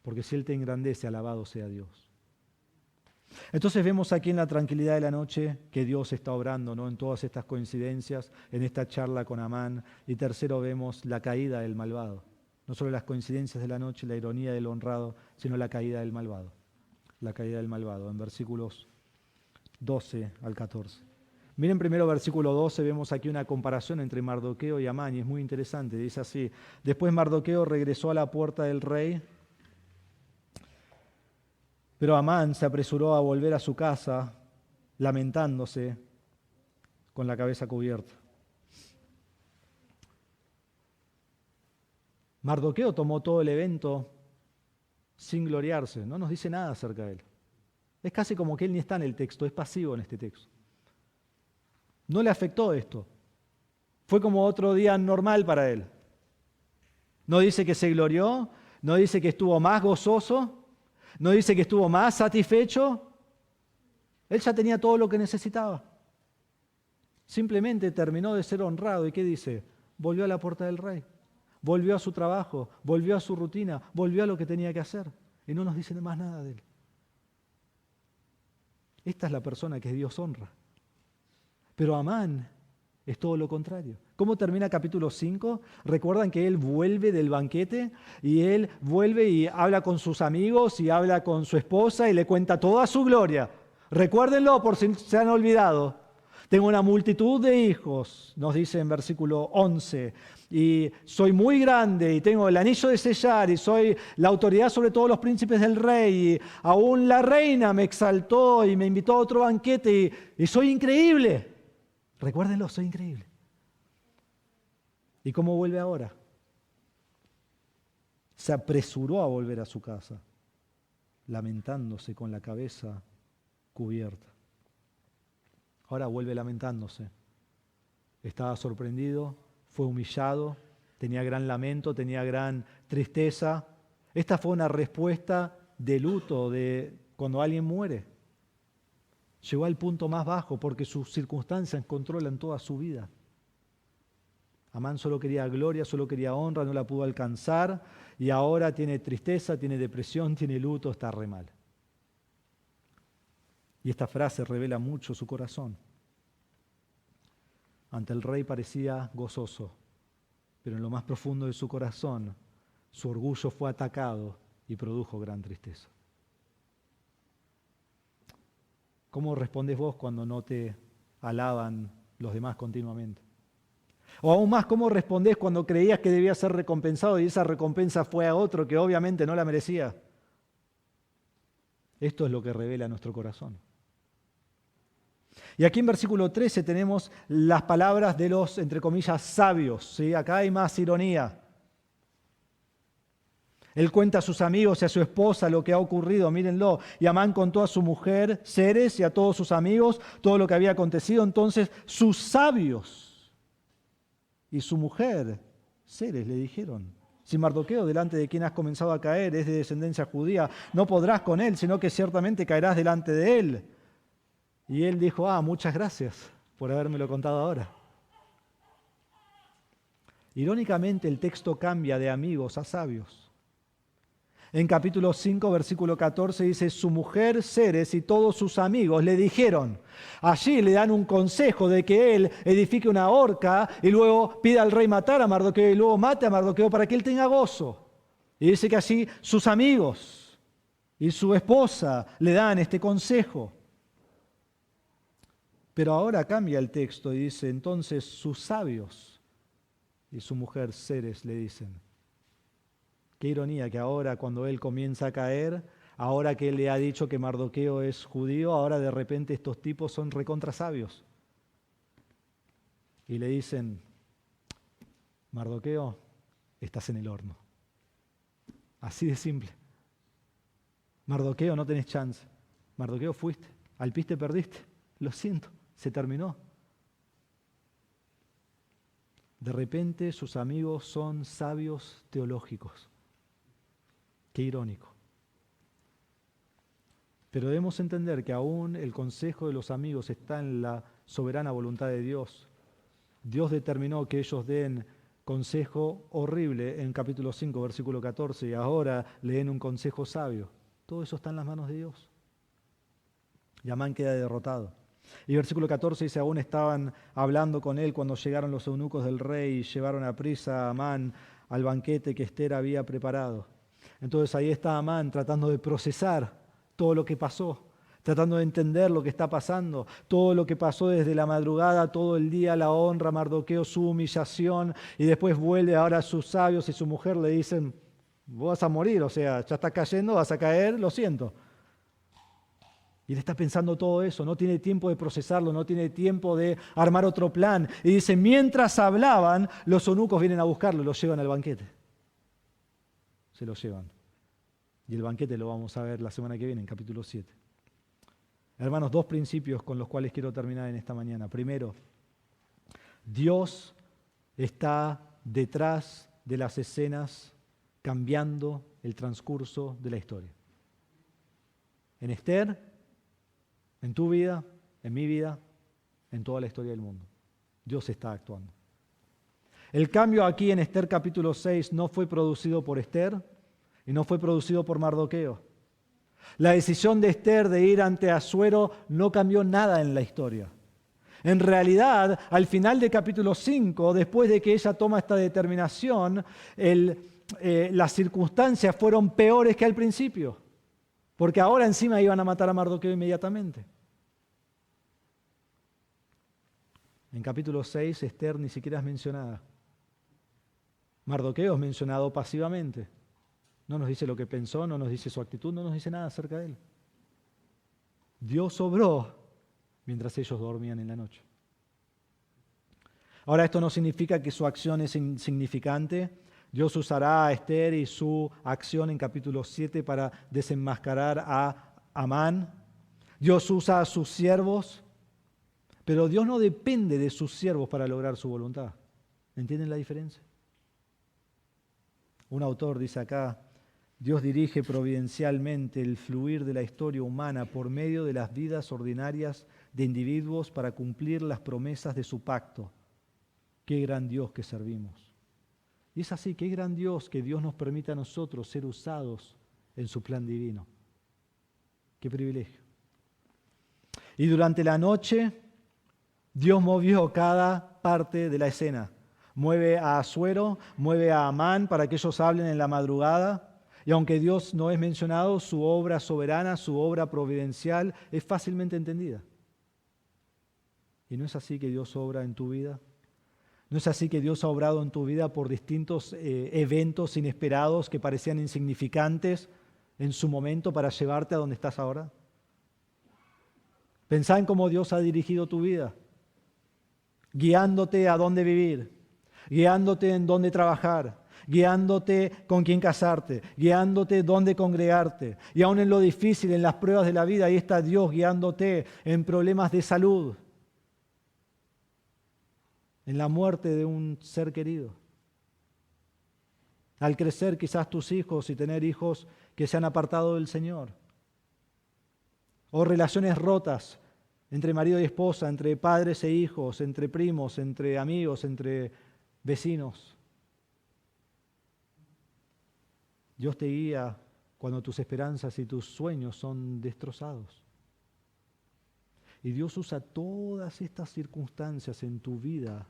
Porque si Él te engrandece, alabado sea Dios. Entonces vemos aquí en la tranquilidad de la noche que Dios está obrando, ¿no? En todas estas coincidencias, en esta charla con Amán. Y tercero vemos la caída del malvado. No solo las coincidencias de la noche, la ironía del honrado, sino la caída del malvado. La caída del malvado, en versículos 12 al 14. Miren primero versículo 12, vemos aquí una comparación entre Mardoqueo y Amán, y es muy interesante. Dice así: después Mardoqueo regresó a la puerta del rey, pero Amán se apresuró a volver a su casa, lamentándose con la cabeza cubierta. Mardoqueo tomó todo el evento sin gloriarse, no nos dice nada acerca de él. Es casi como que él ni está en el texto, es pasivo en este texto. No le afectó esto. Fue como otro día normal para él. No dice que se glorió, no dice que estuvo más gozoso, no dice que estuvo más satisfecho. Él ya tenía todo lo que necesitaba. Simplemente terminó de ser honrado. ¿Y qué dice? Volvió a la puerta del rey. Volvió a su trabajo, volvió a su rutina, volvió a lo que tenía que hacer. Y no nos dice más nada de él. Esta es la persona que Dios honra. Pero Amán es todo lo contrario. ¿Cómo termina capítulo 5? Recuerdan que él vuelve del banquete y él vuelve y habla con sus amigos y habla con su esposa y le cuenta toda su gloria. Recuérdenlo por si se han olvidado. Tengo una multitud de hijos, nos dice en versículo 11, y soy muy grande y tengo el anillo de sellar y soy la autoridad sobre todos los príncipes del rey y aún la reina me exaltó y me invitó a otro banquete y soy increíble. Recuérdenlo, soy increíble. ¿Y cómo vuelve ahora? Se apresuró a volver a su casa, lamentándose con la cabeza cubierta. Ahora vuelve lamentándose. Estaba sorprendido, fue humillado, tenía gran lamento, tenía gran tristeza. Esta fue una respuesta de luto de cuando alguien muere. Llegó al punto más bajo porque sus circunstancias controlan toda su vida. Amán solo quería gloria, solo quería honra, no la pudo alcanzar y ahora tiene tristeza, tiene depresión, tiene luto, está re mal. Y esta frase revela mucho su corazón. Ante el rey parecía gozoso, pero en lo más profundo de su corazón, su orgullo fue atacado y produjo gran tristeza. ¿Cómo respondes vos cuando no te alaban los demás continuamente? O aún más, ¿cómo respondés cuando creías que debías ser recompensado y esa recompensa fue a otro que obviamente no la merecía? Esto es lo que revela nuestro corazón. Y aquí en versículo 13 tenemos las palabras de los, entre comillas, sabios. ¿Sí? Acá hay más ironía. Él cuenta a sus amigos y a su esposa lo que ha ocurrido, mírenlo. Y Amán contó a su mujer, Zeres, y a todos sus amigos todo lo que había acontecido. Entonces sus sabios y su mujer, Zeres, le dijeron: si Mardoqueo, delante de quien has comenzado a caer, es de descendencia judía, no podrás con él, sino que ciertamente caerás delante de él. Y él dijo: muchas gracias por habérmelo contado ahora. Irónicamente, el texto cambia de amigos a sabios. En capítulo 5, versículo 14 dice: su mujer Zeres y todos sus amigos le dijeron. Allí le dan un consejo de que él edifique una horca y luego pida al rey matar a Mardoqueo y luego mate a Mardoqueo para que él tenga gozo. Y dice que allí sus amigos y su esposa le dan este consejo. Pero ahora cambia el texto y dice: entonces sus sabios y su mujer Zeres le dicen. Qué ironía que ahora cuando él comienza a caer, ahora que él le ha dicho que Mardoqueo es judío, ahora de repente estos tipos son recontra sabios. Y le dicen: Mardoqueo, estás en el horno. Así de simple. Mardoqueo, no tenés chance. Mardoqueo, fuiste, al piste perdiste. Lo siento, se terminó. De repente sus amigos son sabios teológicos. Qué irónico. Pero debemos entender que aún el consejo de los amigos está en la soberana voluntad de Dios. Dios determinó que ellos den consejo horrible en capítulo 5, versículo 14, y ahora le den un consejo sabio. Todo eso está en las manos de Dios. Y Amán queda derrotado. Y versículo 14 dice: aún estaban hablando con él cuando llegaron los eunucos del rey y llevaron a prisa a Amán al banquete que Ester había preparado. Entonces ahí está Amán tratando de procesar todo lo que pasó, tratando de entender lo que está pasando, todo lo que pasó desde la madrugada, todo el día, la honra a Mardoqueo, su humillación, y después vuelve ahora sus sabios y su mujer le dicen, vos vas a morir, o sea, ya estás cayendo, vas a caer, lo siento. Y él está pensando todo eso, no tiene tiempo de procesarlo, no tiene tiempo de armar otro plan. Y dice, mientras hablaban, los eunucos vienen a buscarlo, los llevan al banquete. Se lo llevan. Y el banquete lo vamos a ver la semana que viene, en capítulo 7. Hermanos, 2 principios con los cuales quiero terminar en esta mañana. Primero, Dios está detrás de las escenas cambiando el transcurso de la historia. En Esther, en tu vida, en mi vida, en toda la historia del mundo. Dios está actuando. El cambio aquí en Esther capítulo 6 no fue producido por Esther y no fue producido por Mardoqueo. La decisión de Esther de ir ante Asuero no cambió nada en la historia. En realidad, al final de capítulo 5, después de que ella toma esta determinación, las circunstancias fueron peores que al principio. Porque ahora encima iban a matar a Mardoqueo inmediatamente. En capítulo 6, Esther ni siquiera es mencionada. Mardoqueo es mencionado pasivamente. No nos dice lo que pensó, no nos dice su actitud, no nos dice nada acerca de él. Dios obró mientras ellos dormían en la noche. Ahora, esto no significa que su acción es insignificante. Dios usará a Esther y su acción en capítulo 7 para desenmascarar a Amán. Dios usa a sus siervos, pero Dios no depende de sus siervos para lograr su voluntad. ¿Entienden la diferencia? Un autor dice acá, Dios dirige providencialmente el fluir de la historia humana por medio de las vidas ordinarias de individuos para cumplir las promesas de su pacto. Qué gran Dios que servimos. Y es así, qué gran Dios que Dios nos permita a nosotros ser usados en su plan divino. Qué privilegio. Y durante la noche, Dios movió cada parte de la escena. Mueve a Asuero, mueve a Amán para que ellos hablen en la madrugada. Y aunque Dios no es mencionado, su obra soberana, su obra providencial es fácilmente entendida. ¿Y no es así que Dios obra en tu vida? ¿No es así que Dios ha obrado en tu vida por distintos eventos inesperados que parecían insignificantes en su momento para llevarte a donde estás ahora? Pensá en cómo Dios ha dirigido tu vida, guiándote a dónde vivir, guiándote en dónde trabajar, guiándote con quién casarte, guiándote dónde congregarte. Y aún en lo difícil, en las pruebas de la vida, ahí está Dios guiándote en problemas de salud, en la muerte de un ser querido. Al crecer quizás tus hijos y tener hijos que se han apartado del Señor. O relaciones rotas entre marido y esposa, entre padres e hijos, entre primos, entre amigos, entre vecinos. Dios te guía cuando tus esperanzas y tus sueños son destrozados. Y Dios usa todas estas circunstancias en tu vida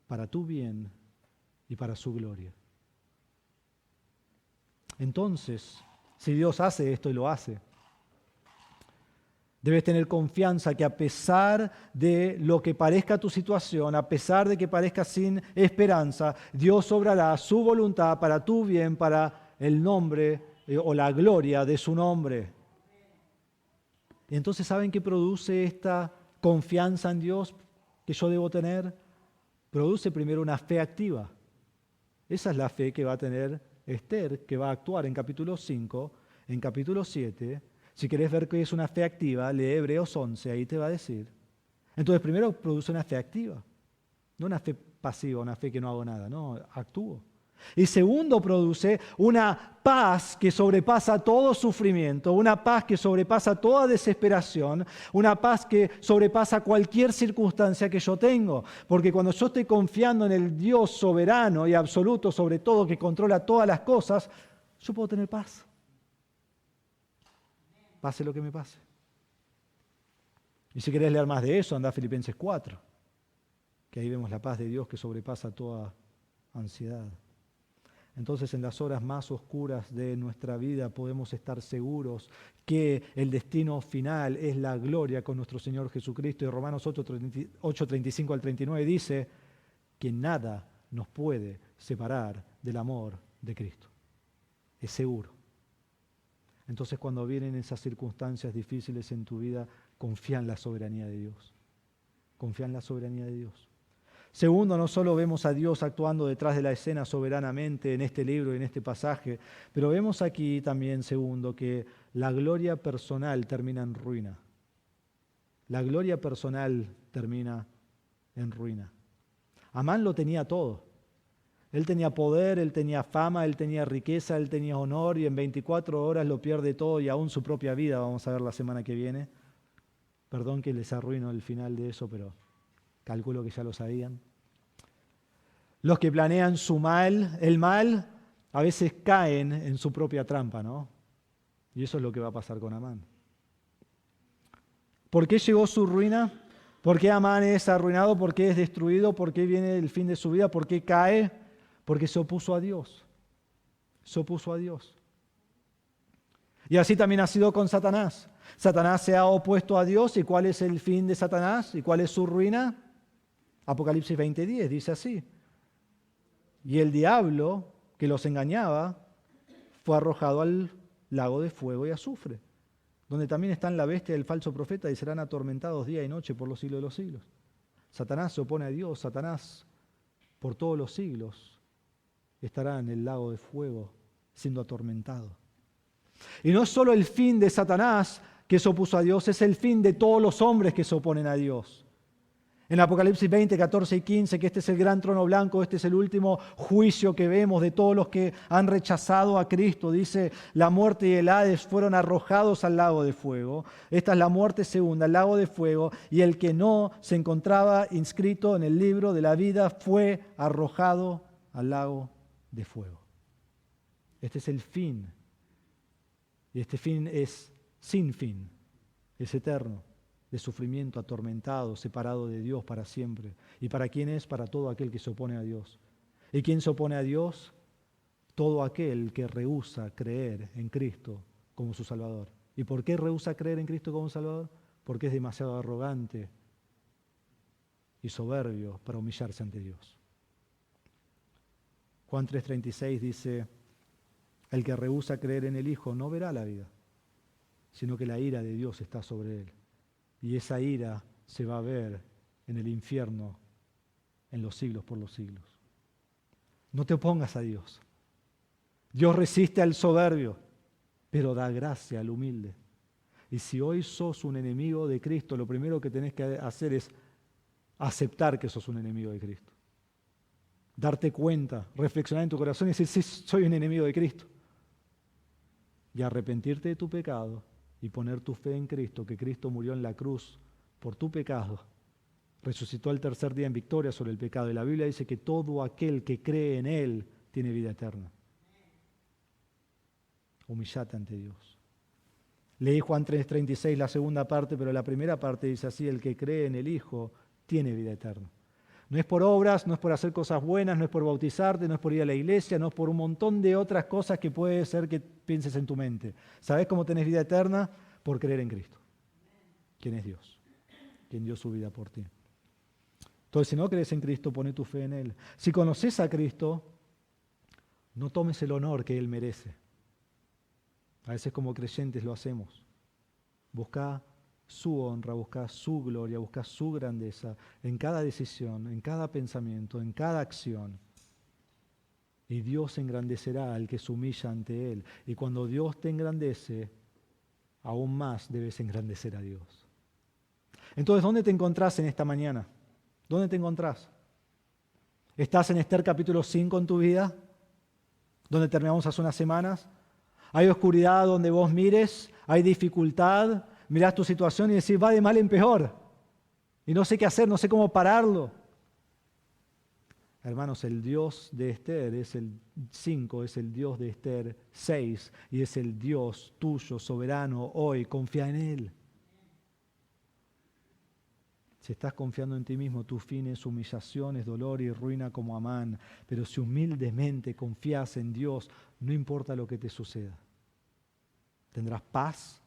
para tu bien y para su gloria. Entonces, si Dios hace esto y lo hace, debes tener confianza que a pesar de lo que parezca tu situación, a pesar de que parezca sin esperanza, Dios obrará su voluntad para tu bien, para el nombre o la gloria de su nombre. Y entonces, ¿saben qué produce esta confianza en Dios que yo debo tener? Produce primero una fe activa. Esa es la fe que va a tener Esther, que va a actuar en capítulo 5, en capítulo 7. Si querés ver qué es una fe activa, lee Hebreos 11, ahí te va a decir. Entonces, primero produce una fe activa, no una fe pasiva, una fe que no hago nada, no, actúo. Y segundo, produce una paz que sobrepasa todo sufrimiento, una paz que sobrepasa toda desesperación, una paz que sobrepasa cualquier circunstancia que yo tengo. Porque cuando yo estoy confiando en el Dios soberano y absoluto, sobre todo, que controla todas las cosas, yo puedo tener paz. Pase lo que me pase. Y si querés leer más de eso, anda a Filipenses 4, que ahí vemos la paz de Dios que sobrepasa toda ansiedad. entonces en las horas más oscuras de nuestra vida podemos estar seguros que el destino final es la gloria con nuestro Señor Jesucristo. Y Romanos 8:35 al 39 dice que nada nos puede separar del amor de Cristo. Es seguro. Entonces cuando vienen esas circunstancias difíciles en tu vida, confía en la soberanía de Dios. Confía en la soberanía de Dios. Segundo, no solo vemos a Dios actuando detrás de la escena soberanamente en este libro y en este pasaje, pero vemos aquí también, segundo, que la gloria personal termina en ruina. La gloria personal termina en ruina. Amán lo tenía todo. Él tenía poder, él tenía fama, él tenía riqueza, él tenía honor y en 24 horas lo pierde todo y aún su propia vida. Vamos a ver la semana que viene. Perdón que les arruino el final de eso, pero calculo que ya lo sabían. Los que planean el mal, a veces caen en su propia trampa, ¿no? Y eso es lo que va a pasar con Amán. ¿Por qué llegó su ruina? ¿Por qué Amán es arruinado? ¿Por qué es destruido? ¿Por qué viene el fin de su vida? ¿Por qué cae? Porque se opuso a Dios. Se opuso a Dios. Y así también ha sido con Satanás. Satanás se ha opuesto a Dios. ¿Y cuál es el fin de Satanás? ¿Y cuál es su ruina? Apocalipsis 20:10 dice así. Y el diablo que los engañaba fue arrojado al lago de fuego y azufre, donde también están la bestia y el falso profeta y serán atormentados día y noche por los siglos de los siglos. Satanás se opone a Dios. Satanás por todos los siglos estará en el lago de fuego siendo atormentado. Y no es solo el fin de Satanás que se opuso a Dios, es el fin de todos los hombres que se oponen a Dios. En Apocalipsis 20, 14 y 15, que este es el gran trono blanco, este es el último juicio que vemos de todos los que han rechazado a Cristo. Dice, la muerte y el Hades fueron arrojados al lago de fuego. Esta es la muerte segunda, el lago de fuego. Y el que no se encontraba inscrito en el libro de la vida fue arrojado al lago de fuego. Este es el fin. Y este fin es sin fin, es eterno. De sufrimiento, atormentado, separado de Dios para siempre. ¿Y para quién es? Para todo aquel que se opone a Dios. ¿Y quién se opone a Dios? Todo aquel que rehúsa creer en Cristo como su Salvador. ¿Y por qué rehúsa creer en Cristo como Salvador? Porque es demasiado arrogante y soberbio para humillarse ante Dios. Juan 3:36 dice, el que rehúsa creer en el Hijo no verá la vida, sino que la ira de Dios está sobre él. Y esa ira se va a ver en el infierno en los siglos por los siglos. No te opongas a Dios. Dios resiste al soberbio, pero da gracia al humilde. Y si hoy sos un enemigo de Cristo, lo primero que tenés que hacer es aceptar que sos un enemigo de Cristo. Darte cuenta, reflexionar en tu corazón y decir, sí, soy un enemigo de Cristo. Y arrepentirte de tu pecado y poner tu fe en Cristo, que Cristo murió en la cruz por tu pecado, resucitó al tercer día en victoria sobre el pecado. Y la Biblia dice que todo aquel que cree en Él tiene vida eterna. Humillate ante Dios. Leí Juan 3:36, la segunda parte, pero la primera parte dice así, el que cree en el Hijo tiene vida eterna. No es por obras, no es por hacer cosas buenas, no es por bautizarte, no es por ir a la iglesia, no es por un montón de otras cosas que puede ser que pienses en tu mente. ¿Sabes cómo tenés vida eterna? Por creer en Cristo. ¿Quién es Dios? ¿Quién dio su vida por ti? Entonces, si no crees en Cristo, pone tu fe en Él. Si conoces a Cristo, no tomes el honor que Él merece. A veces como creyentes lo hacemos. Busca su honra, busca su gloria, busca su grandeza en cada decisión, en cada pensamiento, en cada acción. Y Dios engrandecerá al que se humilla ante Él. Y cuando Dios te engrandece, aún más debes engrandecer a Dios. Entonces, ¿dónde te encontrás en esta mañana? ¿Dónde te encontrás? ¿Estás en Esther capítulo 5 en tu vida? ¿Donde terminamos hace unas semanas? ¿Hay oscuridad donde vos mires? ¿Hay dificultad? Mirás tu situación y decís, va de mal en peor. Y no sé qué hacer, no sé cómo pararlo. Hermanos, el Dios de Esther es el 5, es el Dios de Esther 6 y es el Dios tuyo, soberano, hoy. Confía en Él. Si estás confiando en ti mismo, tu fin es humillación, es dolor y ruina como Amán. Pero si humildemente confías en Dios, no importa lo que te suceda. Tendrás paz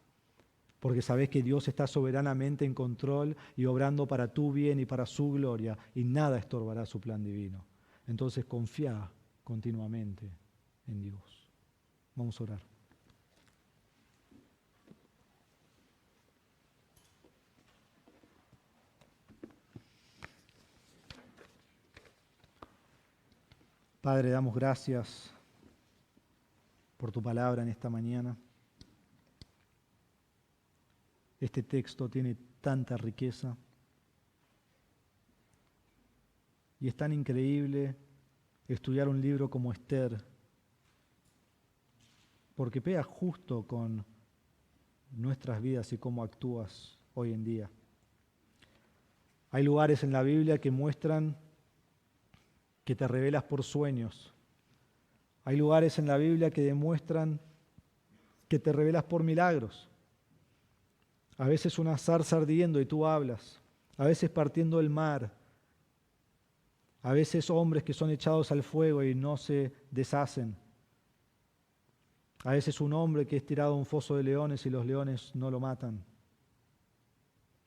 porque sabes que Dios está soberanamente en control y obrando para tu bien y para su gloria, y nada estorbará su plan divino. Entonces confía continuamente en Dios. Vamos a orar. Padre, damos gracias por tu palabra en esta mañana. Este texto tiene tanta riqueza y es tan increíble estudiar un libro como Esther, porque pega justo con nuestras vidas y cómo actúas hoy en día. Hay lugares en la Biblia que muestran que te revelas por sueños. Hay lugares en la Biblia que demuestran que te revelas por milagros. A veces una zarza ardiendo y tú hablas. A veces partiendo el mar. A veces hombres que son echados al fuego y no se deshacen. A veces un hombre que es tirado a un foso de leones y los leones no lo matan.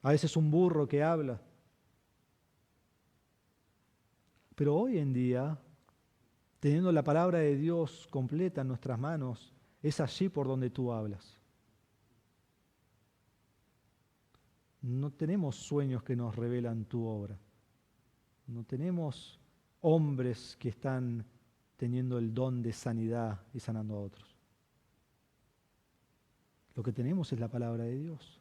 A veces un burro que habla. Pero hoy en día, teniendo la palabra de Dios completa en nuestras manos, es allí por donde tú hablas. No tenemos sueños que nos revelan tu obra. No tenemos hombres que están teniendo el don de sanidad y sanando a otros. Lo que tenemos es la palabra de Dios.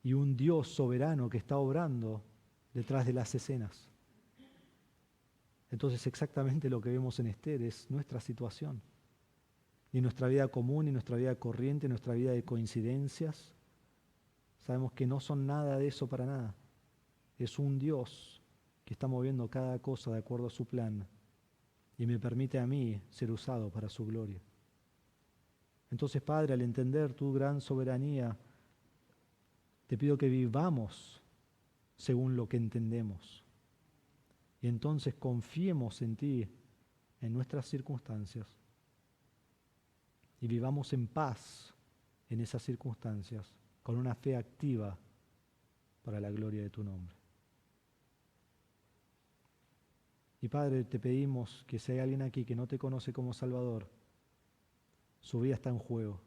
Y un Dios soberano que está obrando detrás de las escenas. Entonces exactamente lo que vemos en Esther es nuestra situación. Y en nuestra vida común, y nuestra vida corriente, en nuestra vida de coincidencias, sabemos que no son nada de eso para nada. Es un Dios que está moviendo cada cosa de acuerdo a su plan y me permite a mí ser usado para su gloria. Entonces, Padre, al entender tu gran soberanía, te pido que vivamos según lo que entendemos. Y entonces confiemos en ti, en nuestras circunstancias, y vivamos en paz en esas circunstancias, con una fe activa para la gloria de tu nombre. Y Padre, te pedimos que si hay alguien aquí que no te conoce como Salvador, su vida está en juego,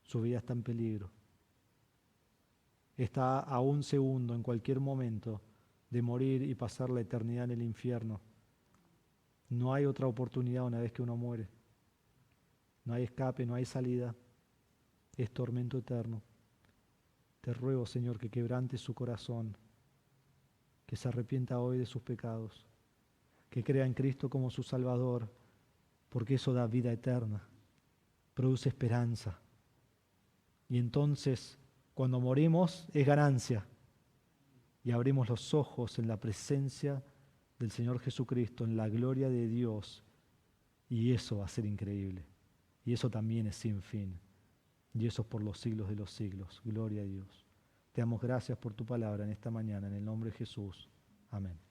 su vida está en peligro. Está a un segundo, en cualquier momento, de morir y pasar la eternidad en el infierno. No hay otra oportunidad una vez que uno muere. No hay escape, no hay salida. Es tormento eterno. Te ruego, Señor, que quebrantes su corazón, que se arrepienta hoy de sus pecados, que crea en Cristo como su Salvador, porque eso da vida eterna, produce esperanza. Y entonces, cuando morimos, es ganancia. Y abrimos los ojos en la presencia del Señor Jesucristo, en la gloria de Dios. Y eso va a ser increíble. Y eso también es sin fin. Y eso es por los siglos de los siglos. Gloria a Dios. Te damos gracias por tu palabra en esta mañana, en el nombre de Jesús. Amén.